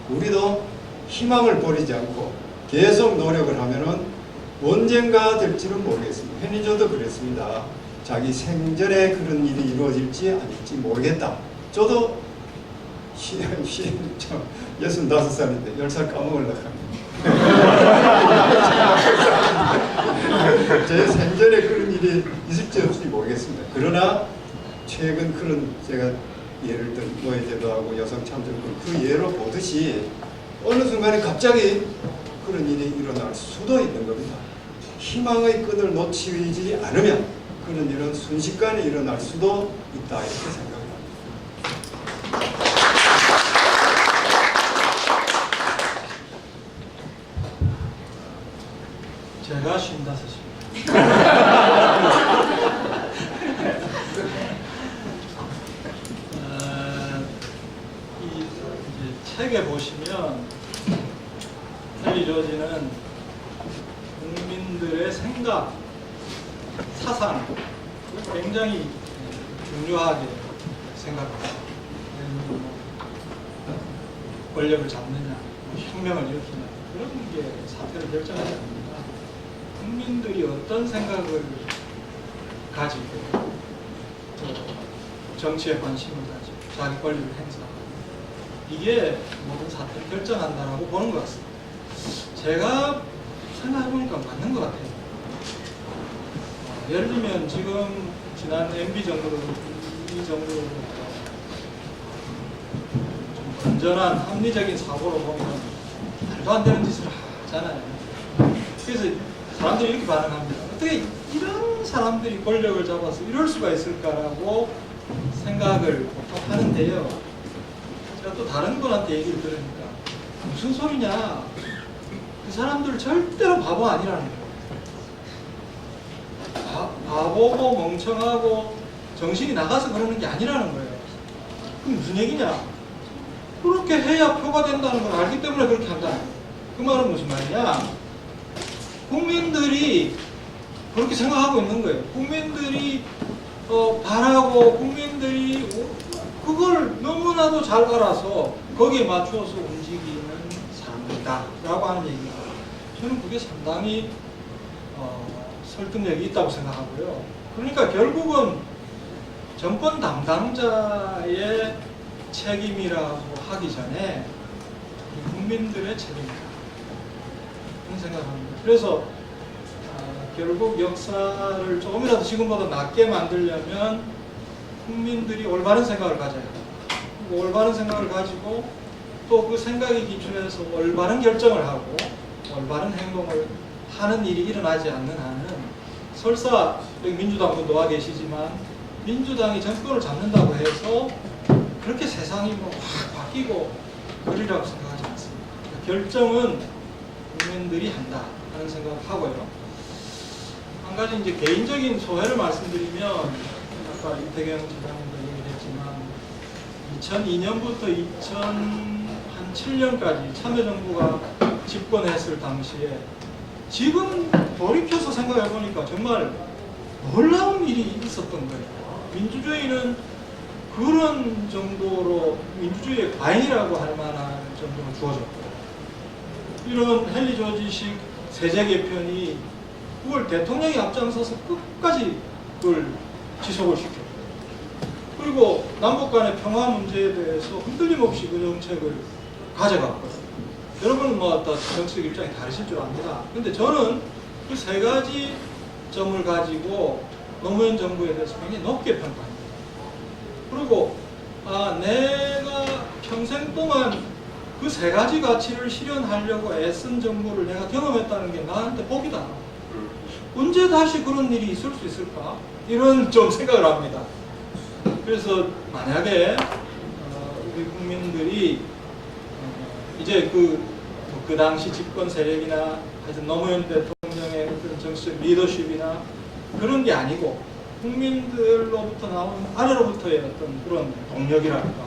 우리도 희망을 버리지 않고 계속 노력을 하면은 언젠가 될지는 모르겠습니다. 헨리 조도 그랬습니다. 자기 생전에 그런 일이 이루어질지 아닐지 모르겠다. 저도 65살인데 10살 까먹으려고 합니다. 제 생전에 그런 일이 있을지 없을지 모르겠습니다. 그러나 최근 그런 제가 예를 든 노예제도하고 여성 참정권 그 예로 보듯이 어느 순간에 갑자기 그런 일이 일어날 수도 있는 겁니다. 희망의 끈을 놓치지 않으면 그런 일은 순식간에 일어날 수도 있다 이렇게 생각합니다. 제가 55입니다. 이 이제 책에 보시면 헨리 조지는 국민들의 생각, 사상 굉장히 중요하게 생각합니다. 권력을 잡느냐, 혁명을 일으키냐 그런 게 사태를 결정하지 않습니다. 국민들이 어떤 생각을 가지고 또 정치에 관심을 가지고 자기 권리를 행사하고 이게 모든 사태를 결정한다라고 보는 것 같습니다. 제가 생각해보니까 맞는 것 같아요. 예를 들면 지금 지난 MB 정부로 이 정부로 좀 건전한 합리적인 사고로 보면 말도 안 되는 짓을 하잖아요. 그래서 사람들이 이렇게 반응합니다. 어떻게 이런 사람들이 권력을 잡아서 이럴 수가 있을까라고 생각을 보통 하는데요. 제가 또 다른 분한테 얘기를 들으니까 무슨 소리냐. 그 사람들 절대로 바보 아니라는 거예요. 바보고 멍청하고 정신이 나가서 그러는 게 아니라는 거예요. 그럼 무슨 얘기냐? 그렇게 해야 표가 된다는 걸 알기 때문에 그렇게 한다는 거예요. 그 말은 무슨 말이냐? 국민들이 그렇게 생각하고 있는 거예요. 국민들이 바라고 국민들이 그걸 너무나도 잘 알아서 거기에 맞추어서 움직이는 사람들이다 라고 하는 얘기가 저는 그게 상당히 설득력이 있다고 생각하고요. 그러니까 결국은 정권 담당자의 책임이라고 하기 전에 국민들의 책임이다. 그런 생각을 합니다. 그래서 결국 역사를 조금이라도 지금보다 낫게 만들려면 국민들이 올바른 생각을 가져야 합니다. 올바른 생각을 가지고 또 그 생각에 기초해서 올바른 결정을 하고 올바른 행동을 하는 일이 일어나지 않는 한은 설사 여기 민주당 분도 와 계시지만 민주당이 정권을 잡는다고 해서 그렇게 세상이 뭐 확 바뀌고 그리라고 생각하지 않습니다. 결정은 국민들이 한다 하는 생각을 하고요. 한 가지 이제 개인적인 소회를 말씀드리면 아까 이태경 지사님도 얘기했지만 2002년부터 2007년까지 참여정부가 집권했을 당시에 지금 돌이켜서 생각해 보니까 정말 놀라운 일이 있었던 거예요. 민주주의는 그런 정도로 민주주의의 과잉이라고 할 만한 정도로 주어졌고요. 이런 헨리 조지식 세제 개편이 그걸 대통령이 앞장서서 끝까지 그걸 지속을 시켰고, 그리고 남북 간의 평화 문제에 대해서 흔들림 없이 그 정책을 가져갔거든요. 여러분은 뭐 다 정치적 입장이 다르실 줄 압니다. 근데 저는 그 세 가지 점을 가지고 노무현 정부에 대해서 굉장히 높게 평가합니다. 그리고 내가 평생 동안 그 세 가지 가치를 실현하려고 애쓴 정부를 내가 경험했다는 게 나한테 복이다. 언제 다시 그런 일이 있을 수 있을까? 이런 좀 생각을 합니다. 그래서 만약에 우리 국민들이 이제 그 당시 집권 세력이나 하여튼 노무현 대통령의 그런 정치적 리더십이나 그런 게 아니고 국민들로부터 나온 아래로부터의 어떤 그런 동력이랄까,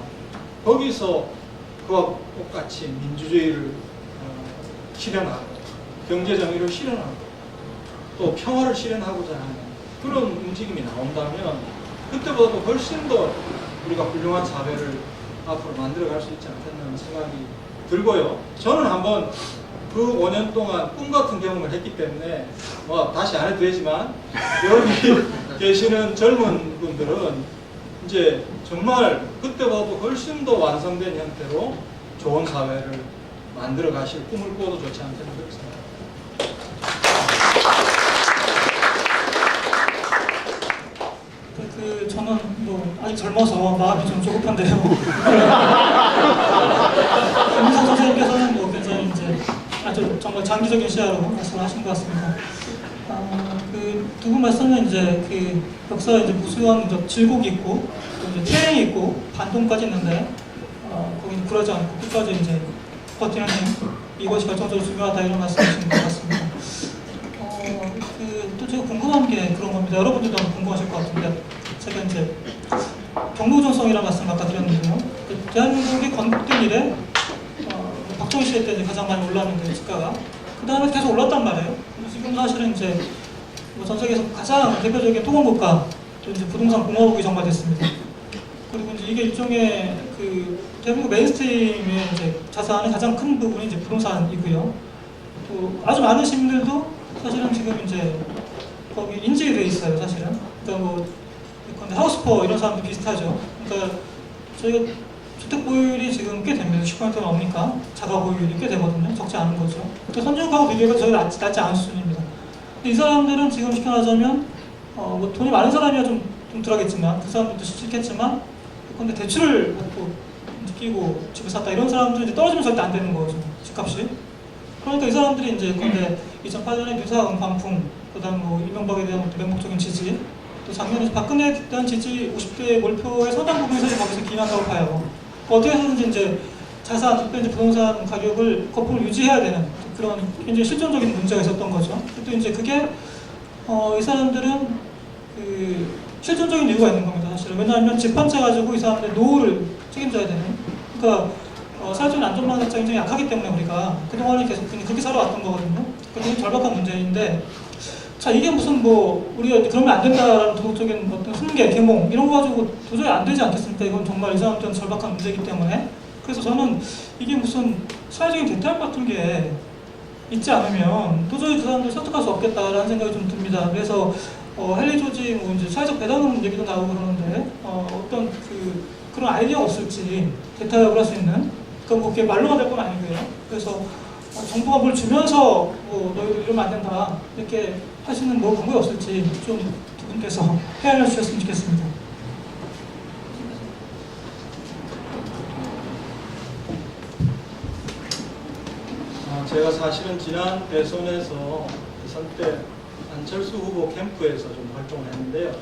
거기서 그와 똑같이 민주주의를 실현하고 경제 정의를 실현하고 또 평화를 실현하고자 하는 그런 움직임이 나온다면 그때보다도 훨씬 더 우리가 훌륭한 사회를 앞으로 만들어갈 수 있지 않겠나 생각이 들고요. 저는 한번 그 5년 동안 꿈 같은 경험을 했기 때문에 뭐 다시 안 해도 되지만 여기 계시는 젊은 분들은 이제 정말 그때보다도 훨씬 더 완성된 형태로 좋은 사회를 만들어 가실 꿈을 꾸어도 좋지 않겠나 그렇게 생각합니다. 아직 젊어서 마음이 좀 조급한데요. 김민석 선생님께서는 뭐 굉장히 이제 아주 정말 장기적인 시야로 말씀하신 것 같습니다. 그 두 분 말씀은 이제 그 역사 이제 무수한 이제 질곡이 있고 또 이제 태행이 있고 반동까지 있는데 거기 굴하지 않고 끝까지 이제 버티는 힘 이것이 결정적으로 중요하다 이런 말씀이신 것 같습니다. 또 제가 궁금한 게 그런 겁니다. 여러분들도 아마 궁금하실 것 같은데 제가 이제 경로우전성이라는 말씀 아까 드렸는데요. 대한민국이 건국된 이래 박정희 시대 때 이제 가장 많이 올랐는데 집가가 그 다음에 계속 올랐단 말이에요. 지금 사실은 이제 전 세계에서 가장 대표적인 토건국가 또 이제 부동산 공화국이 정발됐습니다. 그리고 이제 이게 일종의 그 대한민국 메인스트림의 이제 자산의 가장 큰 부분이 이제 부동산이고요. 또 아주 많은 시민들도 사실은 지금 이제 거기 인지돼 있어요, 사실은. 그러니까 뭐 하우스포 이런 사람도 비슷하죠. 그러니까 저희가 주택 보유율이 지금 꽤 됩니다. 10% 넘으니까 자가 보유율이 꽤 되거든요. 적지 않은 거죠. 또 선진국하고 비교해서 저희 낮지 않은 수준입니다. 근데 이 사람들은 지금 쉽게 말하자면 뭐 돈이 많은 사람이야 좀 덜하겠지만 그 사람들도 싫겠지만 근데 대출을 받고 끼고 집을 샀다 이런 사람들은 이제 떨어지면 절대 안 되는 거죠. 집값이. 그러니까 이 사람들이 이제 근데 2008년에 유사 광풍, 그다음 뭐 이명박에 대한 맹목적인 지지, 또 작년에 박근혜에 대한 지지 50대 몰표의 상당 부분이 사실 거기서 기인한다고 봐요. 어떻게 해서든지 이제 자산, 특히 이제 부동산 가격을 거품을 유지해야 되는 그런 굉장히 실존적인 문제가 있었던 거죠. 또 이제 그게 이 사람들은 그 실존적인 이유가 있는 겁니다. 사실은 왜냐하면 집 한 채 가지고 이 사람들의 노후를 책임져야 되는. 그러니까 사회적인 안전망이 굉장히 약하기 때문에 우리가 그동안에 계속 그렇게 살아왔던 거거든요. 그게 절박한 문제인데, 자 이게 무슨 뭐 우리가 그러면 안 된다라는 도덕적인 어떤 훈계, 계몽 이런 거 가지고 도저히 안 되지 않겠습니까? 이건 정말 이 사람들은 절박한 문제이기 때문에. 그래서 저는 이게 무슨 사회적인 대타협 같은 게 있지 않으면 도저히 그 사람들 설득할 수 없겠다라는 생각이 좀 듭니다. 그래서 헨리 조지 뭐 이제 사회적 배당금 얘기도 나오고 그러는데 어떤 그런 아이디어가 없을지 대타협을 할 수 있는. 그러니까 그게 말로만 될 건 아니고요. 그래서 정부가 뭘 주면서 뭐 너희들 이러면 안 된다 이렇게 하시는 뭐 방법이 없을지 좀 두 분께서 헤아려 주셨으면 좋겠습니다. 제가 사실은 지난 대선에서 대선 때 안철수 후보 캠프에서 좀 활동을 했는데요.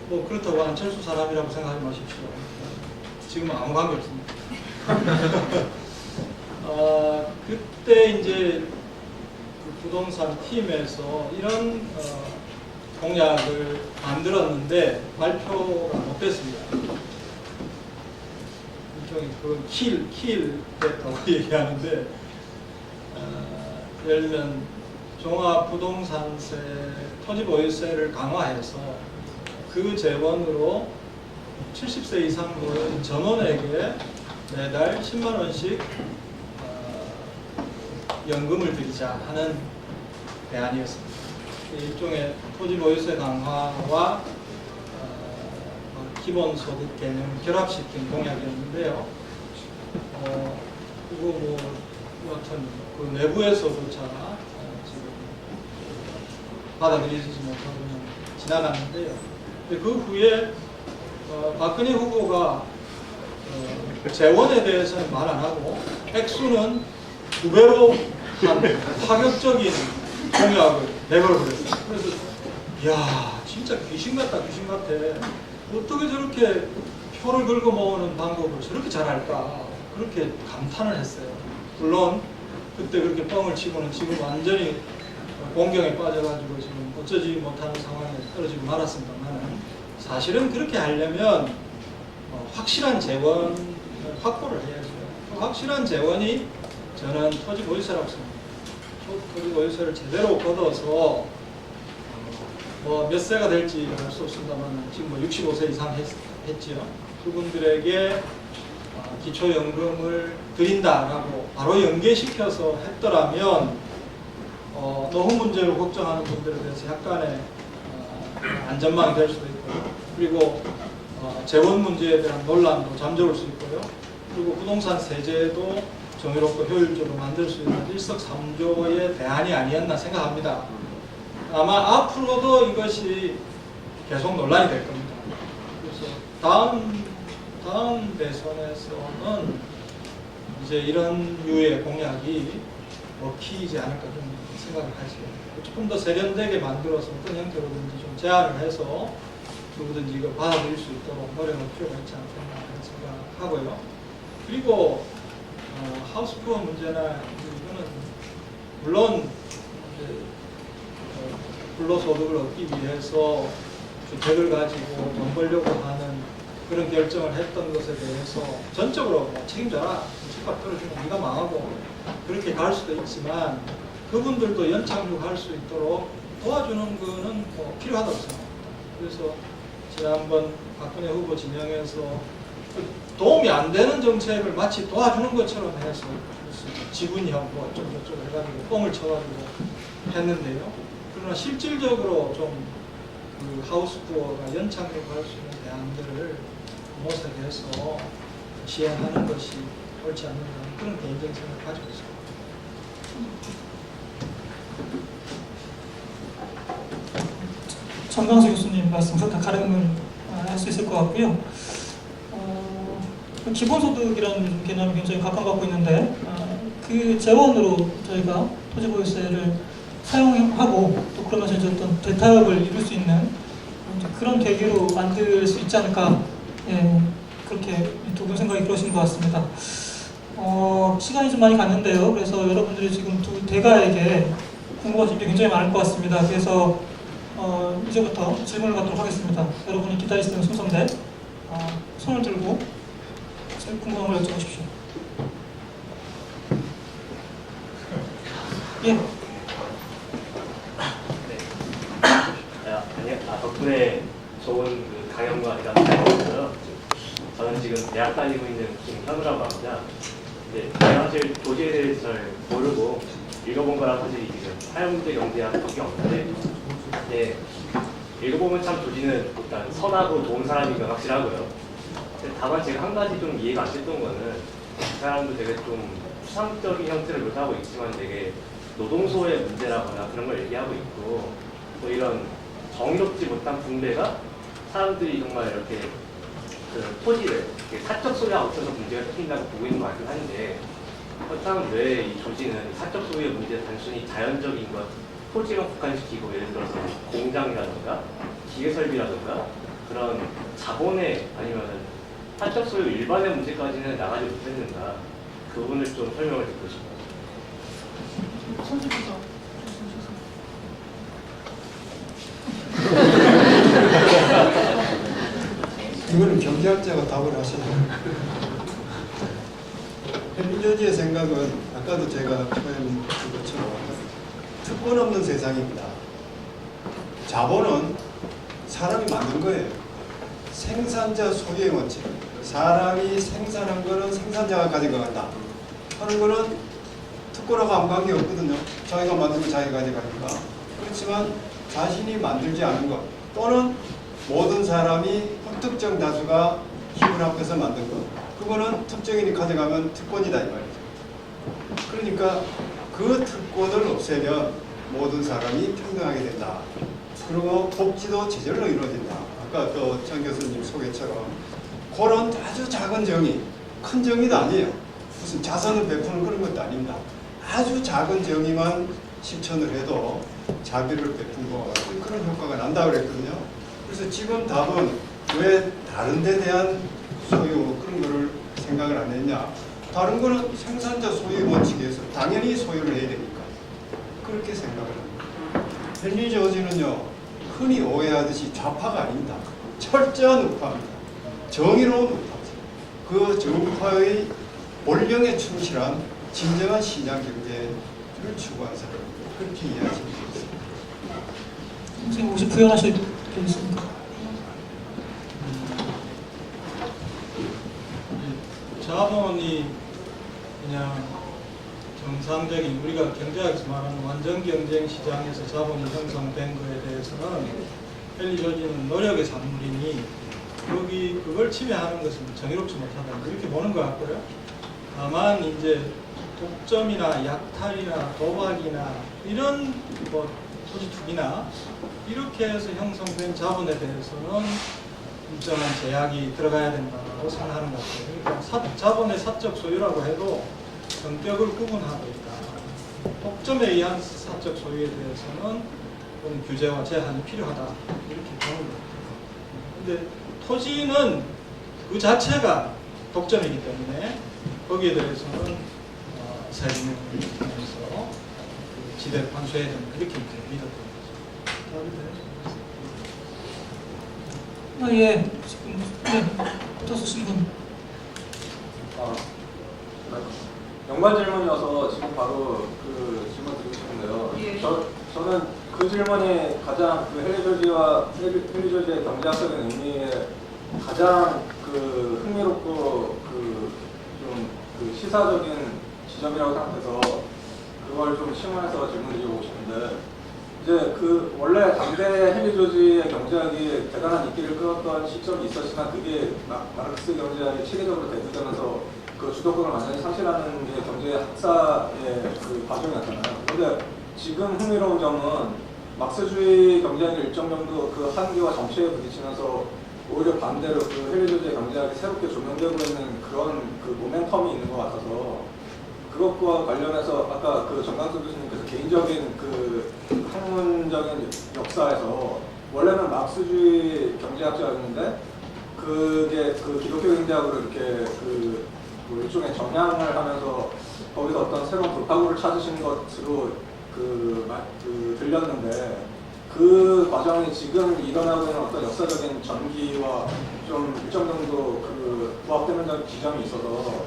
뭐 그렇다고 안철수 사람이라고 생각하지 마십시오. 지금은 아무 관계 없습니다. 그때 이제 그 부동산 팀에서 이런 공약을 만들었는데 발표가 못 됐습니다. 일종의 그런 킬 됐다고 얘기하는데 예를 들면 종합부동산세 토지보유세를 강화해서 그 재원으로 70세 이상 분 전원에게 매달 10만 원씩 연금을 드리자 하는 대안이었습니다. 일종의 토지보유세 강화와 기본소득 개념을 결합시킨 공약이었는데요. 그리고 뭐 여하튼 그 내부에서조차 지금 받아들이지 못하고 그냥 지나갔는데요. 그 후에 박근혜 후보가 재원에 대해서는 말 안 하고 액수는 2배로 한 파격적인 공약을 내걸어버렸어요. 그래서 이야 진짜 귀신 같다. 어떻게 저렇게 표를 긁어 모으는 방법을 저렇게 잘할까 그렇게 감탄을 했어요. 물론 그때 그렇게 뻥을 치고는 지금 완전히 공경에 빠져가지고 지금 어쩌지 못하는 상황에 떨어지고 말았습니다만 사실은 그렇게 하려면 확실한 재원 확보를 해야죠. 확실한 재원이 저는 토지보유세라고 생각합니다. 토지보유세를 제대로 걷어서 뭐 몇 세가 될지 알 수 없습니다만 지금 뭐 65세 이상 했지요. 그분들에게 기초연금을 드린다라고 바로 연계시켜서 했더라면 노후 문제로 걱정하는 분들에 대해서 약간의 안전망이 될 수도 있고요. 그리고 재원 문제에 대한 논란도 잠재울 수 있고요. 그리고 부동산 세제도 정의롭고 효율적으로 만들 수 있는 일석삼조의 대안이 아니었나 생각합니다. 아마 앞으로도 이것이 계속 논란이 될 겁니다. 다음 대선에서는 이제 이런 류의 공약이 먹히지 않을까 좀 생각을 하죠. 조금 더 세련되게 만들어서 어떤 형태로든지 좀 제안을 해서 누구든지 이걸 받아들일 수 있도록 노력할 필요가 있지 않겠나 하는 생각하고요. 그리고 하우스 푸어 문제나 이거는 물론 이제 불로소득을 얻기 위해서 주택을 가지고 돈 벌려고 하는 그런 결정을 했던 것에 대해서 전적으로 책임져라, 집값 떨어지면 네가 망하고 그렇게 갈 수도 있지만 그분들도 연착륙할 수 있도록 도와주는 거는 뭐 필요하다고 생각합니다. 그래서 지난번 박근혜 후보 진영에서 도움이 안 되는 정책을 마치 도와주는 것처럼 해서 지분형 뭐 어쩌고 저쩌고 해가지고 뻥을 쳐가지고 했는데요. 그러나 실질적으로 좀 그 하우스 푸어가 연착륙할 수 있는 대안들을 모색해서 시행하는 것이 옳지 않는가 그런 개인적인 생각을 가지고 있습니다. 정강수 교수님 말씀과 다 가름을 할 수 있을 것 같고요. 기본소득이라는 개념이 굉장히 각광받고 있는데 그 재원으로 저희가 토지보유세를 사용하고 또 그러면서 이제 어떤 대타협을 이룰 수 있는 그런 계기로 만들 수 있지 않을까, 예, 그렇게 두 분 생각이 그러신 것 같습니다. 시간이 좀 많이 갔는데요. 그래서 여러분들이 지금 두 대가에게 궁금하신 게 굉장히 많을 것 같습니다. 그래서 이제부터 질문을 받도록 하겠습니다. 여러분이 기다리시는 순서인데 손을 들고 제일 궁금한 걸 여쭤보십시오. 예. 덕분에 좋은 그 강연과 대담을 잘 들었어요. 저는 지금 대학 다니고 있는 김현우라고 합니다. 근데 제가 사실 도시에 대해서 잘 모르고 읽어본 거랑 사실 지금 사회문제 경제학밖에 없는데, 네, 읽어보면 참 도시는 일단 선하고 좋은 사람인 건 확실하고요. 근데 다만 제가 한 가지 좀 이해가 안 됐던 거는 그 사람도 되게 좀 추상적인 형태를 묘사하고 있지만 되게 노동소의 문제라거나 그런 걸 얘기하고 있고, 또 이런 정의롭지 못한 분배가 사람들이 정말 이렇게 그 토지를 사적 소유와 얽혀서 문제가 생긴다고 보고 있는 것 같긴 한데, 그렇다면 왜 이 조지는 사적 소유의 문제 단순히 자연적인 것, 토지만 국한시키고 예를 들어서 공장이라든가 기계설비라든가 그런 자본의 아니면 사적 소유 일반의 문제까지는 나가지 못했는가, 그 부분을 좀 설명을 듣고 싶어요. 이거는 경제학자가 답을 하시네요. 헬리저지의 생각은 아까도 제가 표현한 것처럼 특권 없는 세상입니다. 자본은 사람이 만든 거예요. 생산자 소유의 원칙. 사람이 생산한 거는 생산자가 가져간다 하는 거는 특권하고 아무 관계 없거든요. 자기가 만들고 자기가 가져가니까. 그렇지만 자신이 만들지 않은 것 또는 모든 사람이 특정 다수가 힘을 합해서 만든 것, 그거는 특정인이 가져가면 특권이다 이 말이죠. 그러니까 그 특권을 없애면 모든 사람이 평등하게 된다. 그리고 복지도 제절로 이루어진다. 아까 또 정 교수님 소개처럼 그런 아주 작은 정의, 큰 정의도 아니에요. 무슨 자선을 베푸는 그런 것도 아닙니다. 아주 작은 정의만 실천을 해도 자비를 베푼 것 같은 그런 효과가 난다고 그랬거든요. 그래서 지금 답은 왜 다른 데 대한 소유 그런 거를 생각을 안 했냐. 다른 거는 생산자 소유 원칙에서 당연히 소유를 해야 되니까 그렇게 생각을 합니다. 헬리저지는요 흔히 오해하듯이 좌파가 아닙니다. 철저한 우파입니다. 정의로운 우파죠. 그 정파의 본령에 충실한 진정한 시장 경제를 추구한 사람입니다. 그렇게 이해하시면 되겠습니다. 선생님 혹시 부연하실 게 있습니까? 자본이 그냥 정상적인 우리가 경제학에서 말하는 완전 경쟁 시장에서 자본이 형성된 거에 대해서는 헬리저지는 노력의 산물이니 여기 그걸 침해하는 것은 정의롭지 못하다 이렇게 보는 것 같고요. 다만 이제 독점이나 약탈이나 도박이나 이런 뭐 토지 투기나 이렇게 해서 형성된 자본에 대해서는 일정한 제약이 들어가야 된다고 생각하는 것 같아요. 그러니까 자본의 사적 소유라고 해도 성격을 구분하고 있다. 독점에 의한 사적 소유에 대해서는 좀 규제와 제한이 필요하다. 이렇게 보는 것 같아요. 근데 토지는 그 자체가 독점이기 때문에 거기에 대해서는 세금을 내면서 지대를 환수해야 된다. 그렇게 이제 믿었던 거죠. 예, 지금 더 쓰신 분. 연관 질문이어서 지금 바로 그 질문 드리고 싶은데요. 예. 저는 그 질문이 가장 그 헨리 조지의 경제학적인 의미에 가장 그 흥미롭고 그 시사적인 지점이라고 생각해서 그걸 좀 심화해서 질문드리고 싶은데, 이제 그 원래 당대 헨리 조지의 경제학이 대단한 인기를 끌었던 시점이 있었지만 그게 마르크스 경제학이 체계적으로 대두되면서 그 주도권을 완전히 상실하는 게 경제 학사의 그 과정이었잖아요. 그런데 지금 흥미로운 점은 막스주의 경제학이 일정 정도 그 한계와 정체에 부딪히면서 오히려 반대로 그 헨리 조지의 경제학이 새롭게 조명되고 있는 그런 그 모멘텀이 있는 것 같아서, 그것과 관련해서 아까 그 정강수 교수님께서 개인적인 그 학문적인 역사에서 원래는 막스주의 경제학자였는데 그게 그 기독교 경제학으로 이렇게 뭐 일종의 정향을 하면서 거기서 어떤 새로운 돌파구를 찾으신 것으로 들렸는데, 그 과정이 지금 일어나고 있는 어떤 역사적인 전기와 좀 일정 정도 그 부합되는 지점이 있어서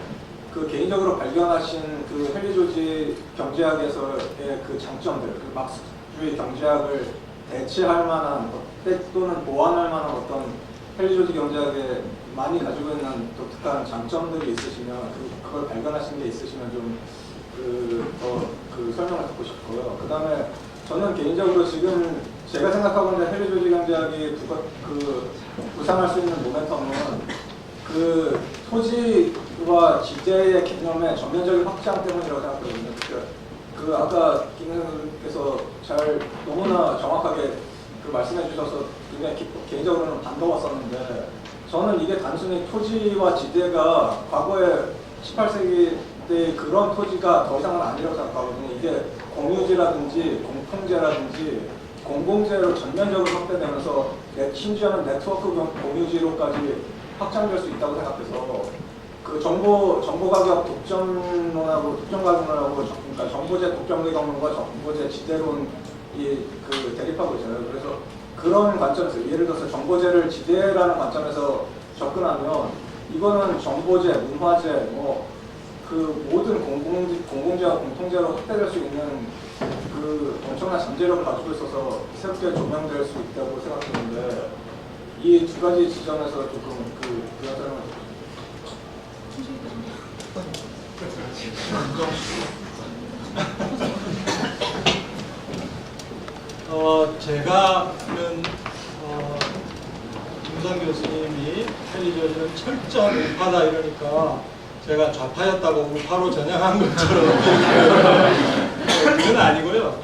그 개인적으로 발견하신 그 헨리 조지 경제학에서의 그 장점들, 그 막스주의 경제학을 대체할 만한 또는 보완할 만한 어떤 헨리 조지 경제학에 많이 가지고 있는 독특한 장점들이 있으시면 그걸 발견하신 게 있으시면 좀 더 설명을 듣고 싶고요. 그 다음에 저는 개인적으로 지금 제가 생각하고 있는 헨리 조지 경제학이 구상할 수 있는 모멘텀은 그 토지와 지대의 개념의 전면적인 확장 때문이라고 생각하거든요. 그 아까 김 의원님께서 너무나 정확하게 그 말씀해 주셔서 굉장히 개인적으로는 반가웠었는데, 저는 이게 단순히 토지와 지대가 과거에 18세기 때 그런 토지가 더 이상은 아니라고 생각하거든요. 이게 공유지라든지 공통제라든지 공공재로 전면적으로 확대되면서 심지어는 네트워크 공유지로까지 확장될 수 있다고 생각해서 그 정보 가격 독점론하고 그러니까 정보재 독점의 경론과 정보재 지대론이 그 대립하고 있잖아요. 그래서 그런 관점에서 예를 들어서 정보재를 지대라는 관점에서 접근하면 이거는 정보재, 문화재, 그 모든 공공재와 공통재로 확대될 수 있는 그 엄청난 잠재력을 가지고 있어서 새롭게 조명될 수 있다고 생각했는데, 이 두 가지 지점에서 조금 그런 설명을 제가 아는 김우상 교수님이 헨리 조지는 철저한 우파다 이러니까 제가 좌파였다고 우파로 전향한 것처럼 그건 아니고요.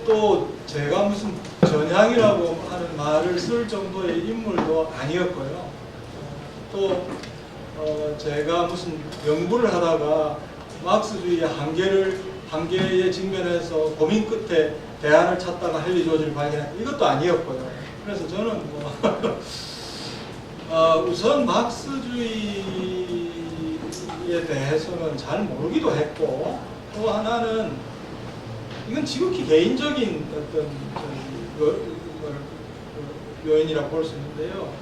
또 제가 무슨 전향이라고 하는 말을 쓸 정도의 인물도 아니었고요. 또 제가 무슨 연구를 하다가 막스주의의 한계에 직면해서 고민 끝에 대안을 찾다가 헨리 조지를 발견한 이것도 아니었고요. 그래서 저는 우선 막스주의에 대해서는 잘 모르기도 했고, 또 하나는 이건 지극히 개인적인 어떤 요인이라고 볼 수 있는데요.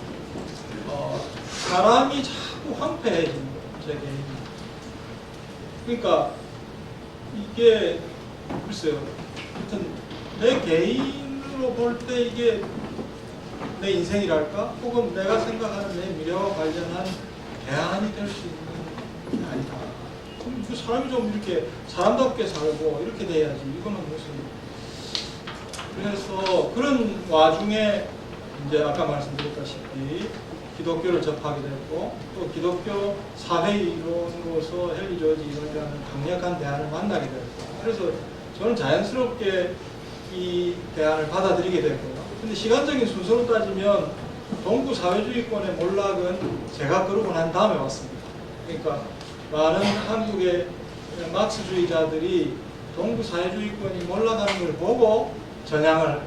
사람이 자꾸 황폐해지는 거예요, 제 개인. 그러니까 이게 글쎄요, 하여튼 내 개인으로 볼 때 이게 내 인생이랄까? 혹은 내가 생각하는 내 미래와 관련한 대안이 될 수 있는 게 아니다. 그럼 그 사람이 좀 이렇게 사람답게 살고 이렇게 돼야지. 이거는 무슨. 그래서 그런 와중에 이제 아까 말씀드렸다시피 기독교를 접하게 됐고, 또 기독교 사회 이론으로서 헨리 조지 이론이라는 강력한 대안을 만나게 됐고, 그래서 저는 자연스럽게 이 대안을 받아들이게 됐고요. 근데 시간적인 순서로 따지면 동구 사회주의권의 몰락은 제가 그러고 난 다음에 왔습니다. 그러니까 많은 한국의 막스주의자들이 동구 사회주의권이 몰락하는 걸 보고 전향을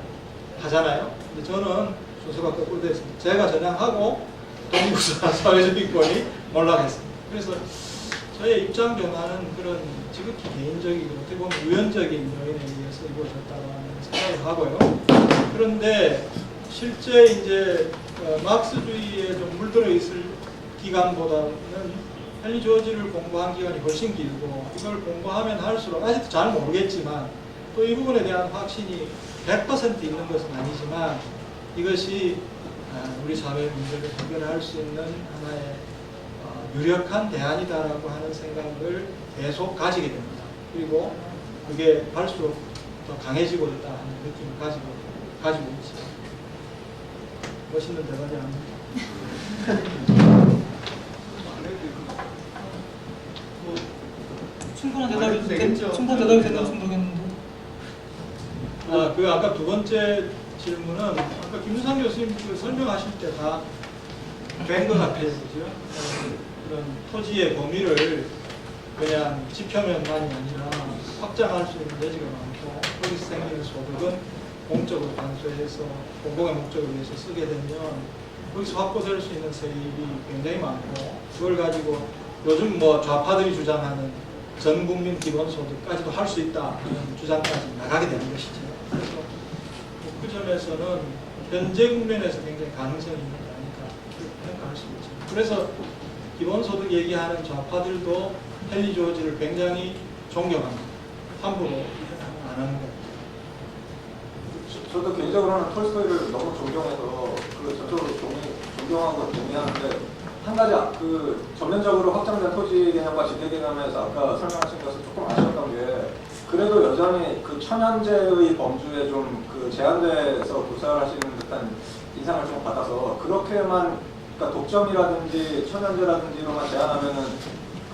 하잖아요. 근데 저는 순서가 거꾸로 됐습니다. 제가 전향하고 동구 사회주의권이 몰락했습니다. 그래서 저의 입장 변화는 그런 지극히 개인적이고 어떻게 보면 우연적인 요인에 의해서 이루어졌다고 생각을 하고요. 그런데 실제 이제 막스주의에 좀 물들어 있을 기간보다는 헨리 조지를 공부한 기간이 훨씬 길고 이걸 공부하면 할수록 아직도 잘 모르겠지만 또 이 부분에 대한 확신이 100% 있는 것은 아니지만 이것이 우리 사회 문제를 해결할 수 있는 하나의 유력한 대안이다라고 하는 생각을 계속 가지게 됩니다. 그리고 그게 갈수록 더 강해지고 있다 하는 느낌을 가지고 있죠. 멋있는 대답이 아닙니다. 충분한 대답이 된다고 생각했는데. 그 아까 두 번째 질문은 아까 김수상 교수님 그 설명하실 때 다 된 것 같아요, 그죠? 그런 토지의 범위를 그냥 지표면만이 아니라 확장할 수 있는 여지가 많고 거기서 생기는 소득은 공적으로 단수해서 공공의 목적을 위해서 쓰게 되면 거기서 확보될 수 있는 세입이 굉장히 많고 그걸 가지고 요즘 뭐 좌파들이 주장하는 전 국민 기본소득까지도 할 수 있다 하는 주장까지 나가게 되는 것이죠. 그래서 그 점에서는 현재 국면에서 굉장히 가능성이 있는 거 아닐까 평가할 수 있죠. 그래서 기본소득 얘기하는 좌파들도 헨리 조지를 굉장히 존경합니다. 함부로 안 하는 겁니다. 저도 개인적으로는 톨스토이를 너무 존경해서 그 저쪽으로 존경하고 동의하는데 한 가지 그 전면적으로 확장된 토지 개념과 지대 개념에서 아까 설명하신 것은 조금 아쉬웠던 게 그래도 여전히 그 천연재의 범주에 좀 그 제한돼서 구사하시는 듯한 인상을 좀 받아서 그렇게만 그러니까 독점이라든지 천연재라든지로만 제한하면은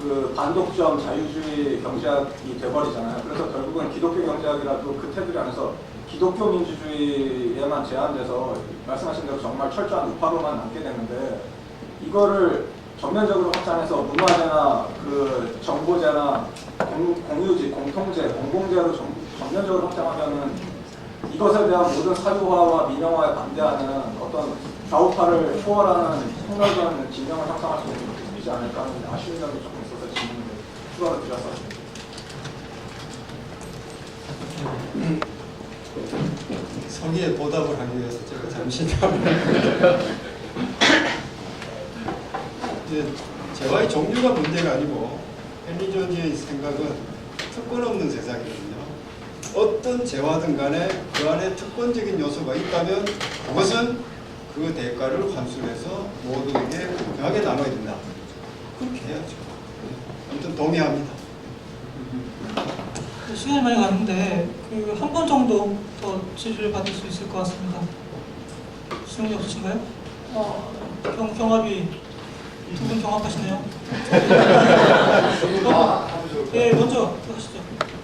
그 반독점 자유주의 경제학이 돼버리잖아요. 그래서 결국은 기독교 경제학이라도 그 테두리 안에서 기독교 민주주의에만 제한돼서 말씀하신 대로 정말 철저한 우파로만 남게 되는데 이거를 전면적으로 확장해서 문화재나 그 정보재나 공유지, 공통재, 공공재로 전면적으로 확장하면은 이것에 대한 모든 사유화와 민영화에 반대하는 어떤 좌우파를 초월하는 폭넓은 진영을 형성할 수 있는 것이 있지 않을까 하는 아쉬운 점이 조금 있어서 질문을 추가로 드렸었습니다. 성의에 보답을 하기 위해서 제가 잠시 이제 재화의 종류가 문제가 아니고 헨리 조지의 생각은 특권 없는 세상이거든요. 어떤 재화든 간에 그 안에 특권적인 요소가 있다면 그것은 그 대가를 환수해서 모두에게 공평하게 나눠야 된다. 그렇게 해야죠. 아무튼 동의합니다. 시간이 많이 갔는데 그 한 번 정도 더 질의를 받을 수 있을 것 같습니다. 질문이 없으신가요? 경합이 두 분 경합하시네요. 네, 먼저 하시죠.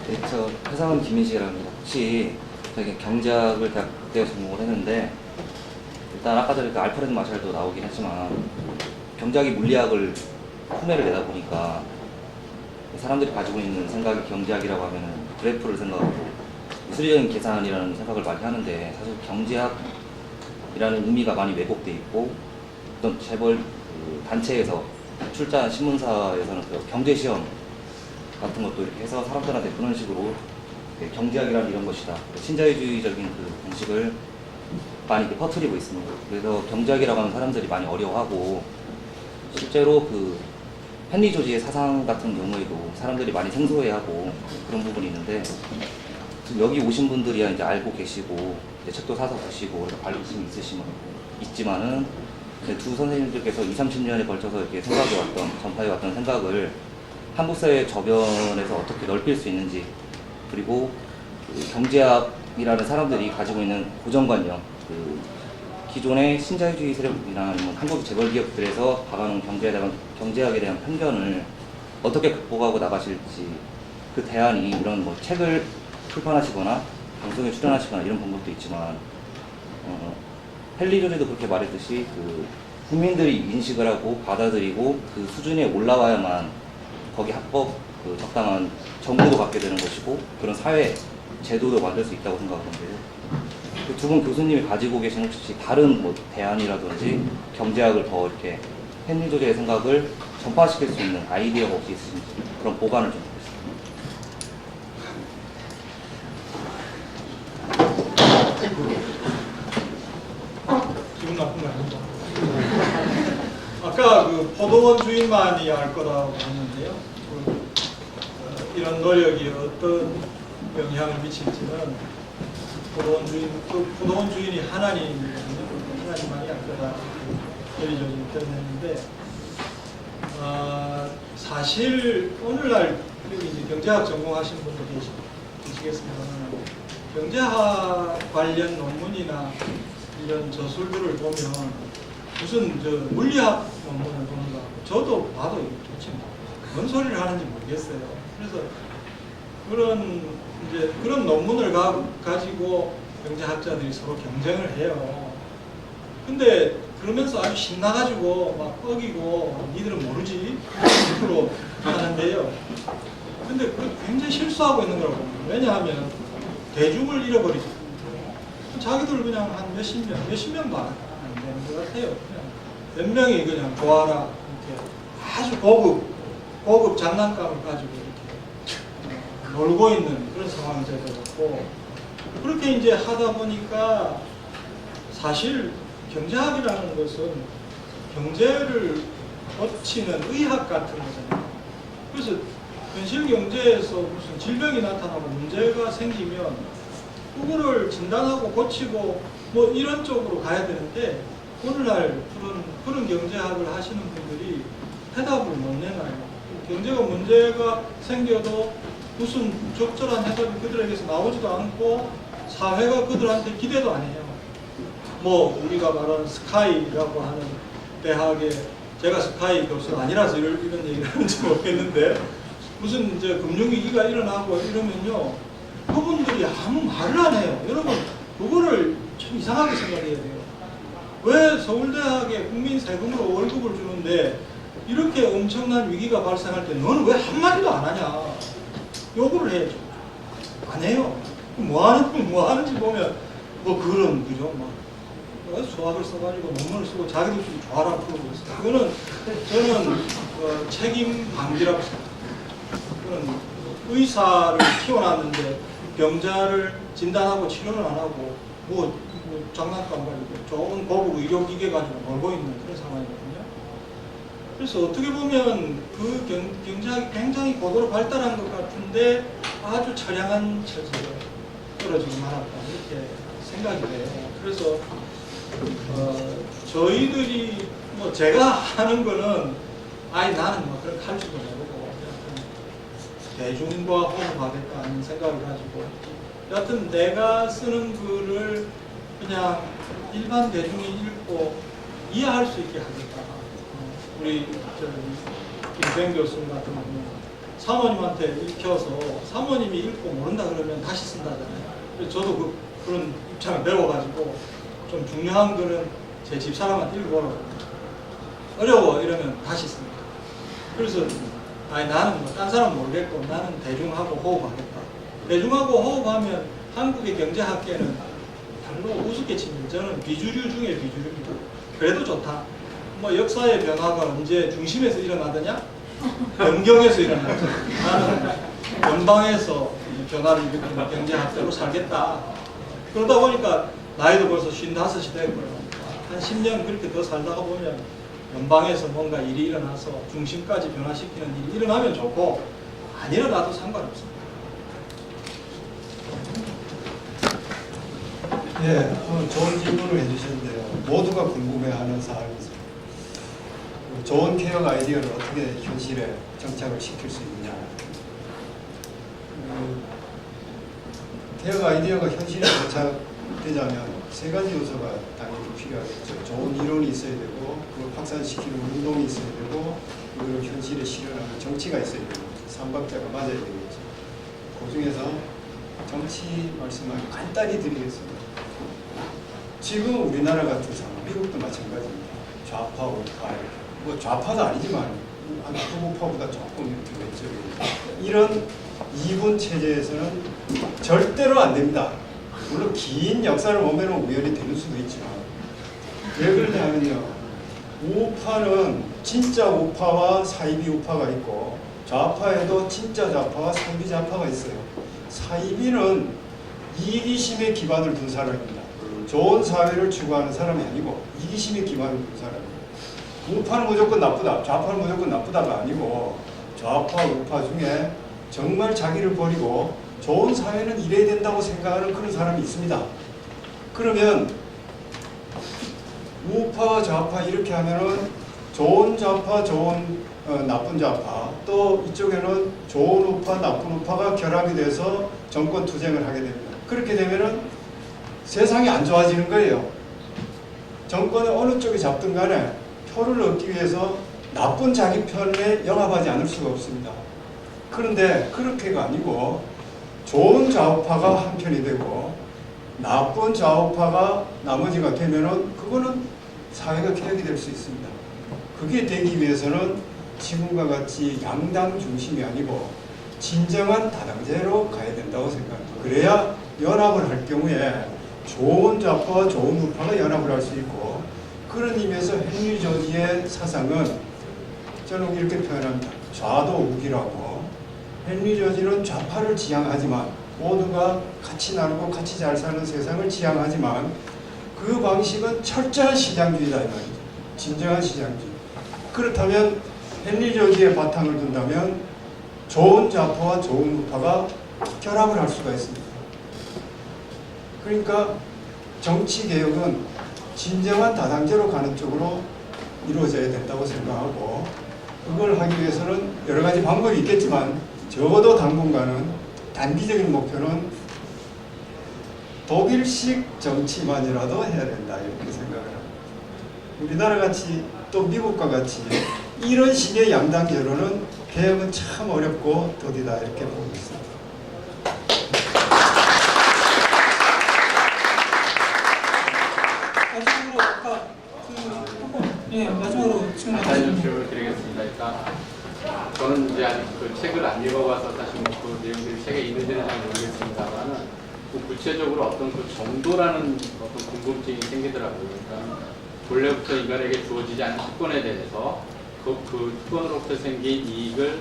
네, 저 회사원 김민식이라고 합니다. 혹시 저기 경제학을 대학때 전공을 했는데 일단 아까 전에 그 알프레드 마샬도 나오긴 했지만 경제학이 물리학을 흉내를 내다 보니까 사람들이 가지고 있는 생각이 경제학이라고 하면은 그래프를 생각하고 수리적인 계산이라는 생각을 많이 하는데 사실 경제학이라는 의미가 많이 왜곡돼 있고 어떤 재벌 그 단체에서 출자한 신문사에서는 그 경제시험 같은 것도 이렇게 해서 사람들한테 그런 식으로 경제학이란 이런 것이다. 신자유주의적인 그 공식을 많이 이렇게 퍼뜨리고 있습니다. 그래서 경제학이라고 하면 사람들이 많이 어려워하고 실제로 그 헨리 조지의 사상 같은 경우에도 사람들이 많이 생소해하고 그런 부분이 있는데 지금 여기 오신 분들이야 이제 알고 계시고 이제 책도 사서 보시고 그래서 관심이 있지만은 두 선생님들께서 20-30년에 걸쳐서 이렇게 생각해왔던 전파해왔던 생각을 한국 사회 저변에서 어떻게 넓힐 수 있는지 그리고 그 경제학이라는 사람들이 가지고 있는 고정관념 그 기존의 신자유주의 세력이나 아니면 한국 재벌 기업들에서 박아놓은 경제학에 대한 편견을 어떻게 극복하고 나가실지 그 대안이 이런 뭐 책을 출판하시거나 방송에 출연하시거나 이런 방법도 있지만 헨리 조지도 그렇게 말했듯이 그 국민들이 인식을 하고 받아들이고 그 수준에 올라와야만 거기 합법 그 적당한 정보도 갖게 되는 것이고 그런 사회 제도도 만들 수 있다고 생각하는데요. 그 두 분 교수님이 가지고 계신 혹시 다른 뭐 대안이라든지 경제학을 더 이렇게 헨리 조지의 생각을 전파시킬 수 있는 아이디어가 혹시 있으신지 그런 보관을 좀 기분 나쁜 거 아닙니다. 아까 그 포도원 주인만이 알 거라고 했는데요. 이런 노력이 어떤 영향을 미칠지는 포도원 주인이 하나님이거든요. 하나님만이 알 거다. 헨리 조지는 표현했는데, 사실 오늘날 여기 이제 경제학 전공하신 분도 계시겠지만 경제학 관련 논문이나 이런 저술들을 보면 무슨 저 물리학 논문을 보는 거 저도 봐도 도대체 뭔 소리를 하는지 모르겠어요. 그래서 그런 논문을 가지고 경제학자들이 서로 경쟁을 해요. 근데 그러면서 아주 신나가지고 막 어기고 니들은 모르지 앞으로 하는데요. 근데 굉장히 실수하고 있는 거라고 봅니다. 왜냐하면 대중을 잃어버리죠. 자기들 그냥 한 몇십 명도 안 되는 것 같아요. 그냥 몇 명이 그냥 좋아라 이렇게 아주 고급 장난감을 가지고 이렇게 놀고 있는 그런 상황이 되어졌고, 그렇게 이제 하다 보니까 사실 경제학이라는 것은 경제를 고치는 의학 같은 거잖아요. 그래서 현실 경제에서 무슨 질병이 나타나고 문제가 생기면 그거를 진단하고 고치고 뭐 이런 쪽으로 가야 되는데, 오늘날 그런 경제학을 하시는 분들이 해답을 못 내놔요. 경제가 문제가 생겨도 무슨 적절한 해답이 그들에게서 나오지도 않고 사회가 그들한테 기대도 안 해요. 뭐 우리가 말하는 스카이라고 하는 대학에, 제가 스카이 교수는 아니라서 이런 얘기를 하는지 모르겠는데, 무슨 이제 금융위기가 일어나고 이러면요, 그분들이 아무 말을 안 해요. 여러분 그거를 좀 이상하게 생각해야 돼요. 왜 서울대학에 국민 세금으로 월급을 주는데 이렇게 엄청난 위기가 발생할 때 너는 왜 한마디도 안 하냐, 요구를 해야죠. 안 해요. 뭐 하는지 보면 뭐 그런 그죠, 막 수학을 써가지고 논문을 쓰고 자기들끼리 좋아라 그러고 있어요. 그거는 저는 책임 방지라고 생각합니다. 그건 의사를 키워놨는데 병자를 진단하고 치료를 안 하고 뭐 장난감 가지고 좋은 고급 의료기계 가지고 놀고 있는 그런 상황이거든요. 그래서 어떻게 보면 그 경제학이 굉장히 고도로 발달한 것 같은데 아주 처량한 처지에 떨어지고 말았다, 이렇게 생각이 돼요. 그래서 저희들이 뭐 제가 하는 거는 나는 뭐 그런 할 줄도 모르고 대중과 호흡하겠다는 생각을 가지고, 여하튼 내가 쓰는 글을 그냥 일반 대중이 읽고 이해할 수 있게 하겠다. 우리 김수행 교수님 같은 경우는 사모님한테 읽혀서 사모님이 읽고 모른다 그러면 다시 쓴다잖아요. 그래서 저도 그런 입장을 배워가지고 좀 중요한 글은 제 집사람한테 읽어보라고, 어려워 이러면 다시 씁니다. 그래서 나는 뭐 딴 사람 모르겠고 나는 대중하고 호흡하겠다. 대중하고 호흡하면 한국의 경제학계는 별로 우습게 치면 저는 비주류 중에 비주류입니다. 그래도 좋다. 뭐 역사의 변화가 언제 중심에서 일어나더냐? 변경에서 일어나죠. 나는 변방에서 변화를 일으키는 경제학자로 살겠다. 그러다 보니까 나이도 벌써 55이 됐고요. 한 10년 그렇게 더 살다가 보면 연방에서 뭔가 일이 일어나서 중심까지 변화시키는 일이 일어나면 좋고, 안 일어나도 상관없습니다. 예, 좋은 질문을 해주셨는데요. 모두가 궁금해하는 사항입니다. 좋은 개혁 아이디어를 어떻게 현실에 정착을 시킬 수 있느냐. 개혁 아이디어가 현실에 정착되자면 세 가지 요소가 당연히 필요하겠죠. 좋은 이론이 있어야 되고, 그걸 확산시키는 운동이 있어야 되고, 그걸 현실에 실현하는 정치가 있어야 되고, 삼박자가 맞아야 되겠죠. 그 중에서 정치 말씀을 간단히 드리겠습니다. 지금 우리나라 같은 상황, 미국도 마찬가지입니다. 좌파, 우파, 뭐 좌파도 아니지만 극우파보다 조금 왼쪽입니다. 이런 이분 체제에서는 절대로 안 됩니다. 물론 긴 역사를 보면 우연히 되는 수도 있지만 왜 그러냐면요. 우파는 진짜 우파와 사이비 우파가 있고 좌파에도 진짜 좌파와 사이비 좌파가 있어요. 사이비는 이기심에 기반을 둔 사람입니다. 좋은 사회를 추구하는 사람이 아니고 이기심에 기반을 둔 사람입니다. 우파는 무조건 나쁘다, 좌파는 무조건 나쁘다가 아니고 좌파, 우파 중에 정말 자기를 버리고 좋은 사회는 이래야 된다고 생각하는 그런 사람이 있습니다. 그러면 우파, 좌파 이렇게 하면은 좋은 좌파, 나쁜 좌파, 또 이쪽에는 좋은 우파, 나쁜 우파가 결합이 돼서 정권 투쟁을 하게 됩니다. 그렇게 되면은 세상이 안 좋아지는 거예요. 정권을 어느 쪽이 잡든 간에 표를 얻기 위해서 나쁜 자기 편에 영합하지 않을 수가 없습니다. 그런데 그렇게가 아니고 좋은 좌우파가 한 편이 되고 나쁜 좌우파가 나머지가 되면은 그거는 사회가 개혁이 될 수 있습니다. 그게 되기 위해서는 지금과 같이 양당 중심이 아니고 진정한 다당제로 가야 된다고 생각합니다. 그래야 연합을 할 경우에 좋은 좌파와 좋은 우파가 연합을 할 수 있고 그런 의미에서 헨리 조지의 사상은 저는 이렇게 표현합니다. 좌도우기라고. 헨리 조지는 좌파를 지향하지만 모두가 같이 나누고 같이 잘 사는 세상을 지향하지만 그 방식은 철저한 시장주의다 이 말이죠. 진정한 시장주의. 그렇다면 헨리 조지의 바탕을 둔다면 좋은 좌파와 좋은 우파가 결합을 할 수가 있습니다. 그러니까 정치개혁은 진정한 다당제로 가는 쪽으로 이루어져야 된다고 생각하고 그걸 하기 위해서는 여러 가지 방법이 있겠지만 적어도 당분간은 단기적인 목표는 독일식 정치만이라도 해야 된다 이렇게 생각을 합니다. 우리나라 같이 또 미국과 같이 이런 식의 양당 제로는 개혁은 참 어렵고 더디다 이렇게 보고 있습니다. 마지막으로 아까 마지막으로 간단히 질문하겠습니다. 질문을 드리겠습니다. 일단 저는 이제 아직 그 책을 안 읽어봐서 사실 그 내용들이 책에 있는지는 잘 모르겠습니다만은 그 구체적으로 어떤 그 정도라는 어떤 궁금증이 생기더라고요. 그러니까 본래부터 인간에게 주어지지 않은 특권에 대해서 그 특권으로부터 생긴 이익을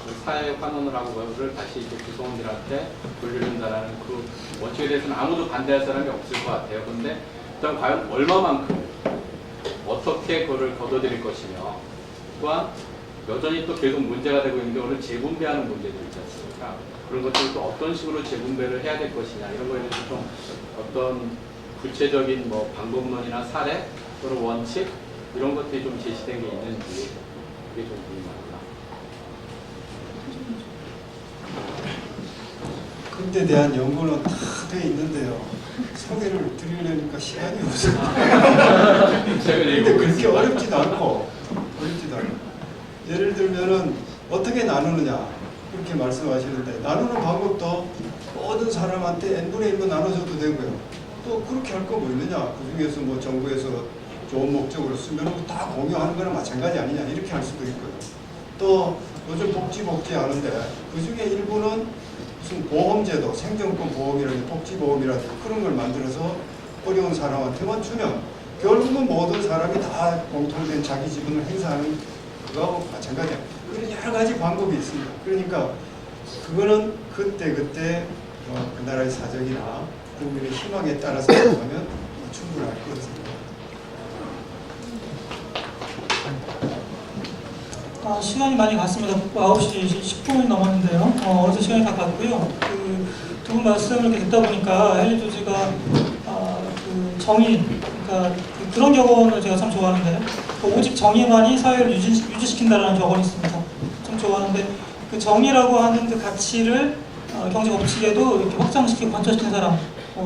그 사회 환원을 하고 그걸 다시 이제 구성원들한테 돌려준다라는 그 원칙에 대해서는 아무도 반대할 사람이 없을 것 같아요. 그런데 일단 과연 얼마만큼 어떻게 그거를 거둬들일 것이며 또한 여전히 또 계속 문제가 되고 있는 게 오늘 재분배하는 문제들이 있지 않습니까? 그런 것들을 또 어떤 식으로 재분배를 해야 될 것이냐 이런 거에 대해서 좀 어떤 구체적인 뭐 방법론이나 사례 또는 원칙 이런 것들이 좀 제시된 게 있는지 그게 좀 궁금합니다. 그때 대한 연구는 다 돼 있는데요. 소개를 드리려니까 시간이 없어요. 책을 근데 읽고 그렇게 있습니다. 어렵지도 않고 예를 들면은 어떻게 나누느냐 그렇게 말씀하시는데 나누는 방법도 모든 사람한테 n분의 1로 나눠줘도 되고요. 또 그렇게 할 거 뭐 있느냐 그 중에서 뭐 정부에서 좋은 목적으로 쓰면 다 공유하는 거나 마찬가지 아니냐 이렇게 할 수도 있고요. 또 요즘 복지 하는데 그 중에 일부는 무슨 보험제도, 생존권 보험이라든지 복지보험이라든지 그런 걸 만들어서 어려운 사람한테만 주면 결국은 모든 사람이 다 공통된 자기 지분을 행사하는 그거하고 마찬가지야. 그런 여러 가지 방법이 있습니다. 그러니까 그거는 그때 그 나라의 사정이나 국민의 희망에 따라서 하면 충분할 것 같습니다. 시간이 많이 갔습니다. 9시 10분이 넘었는데요. 어느새 시간이 다 갔고요. 두 분 말씀을 이렇게 듣다 보니까 헨리 조지가 그 정의, 그러니까 그런 격언을 제가 참 좋아하는데요. 오직 정의만이 사회를 유지시킨다라는 격언이 있습니다. 참 좋아하는데 그 정의라고 하는 그 가치를 경제 법칙에도 이렇게 확장시키고 관철시킨 사람,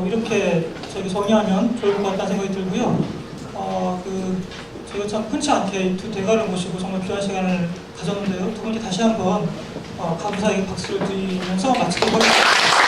이렇게 저희가 정의하면 좋을 것 같다는 생각이 들고요. 저희가 참 흔치 않게 두 대가를 모시고 정말 귀한 시간을 가졌는데요. 두 분께 다시 한번 감사의 박수를 드리면서 마치도록 하겠습니다.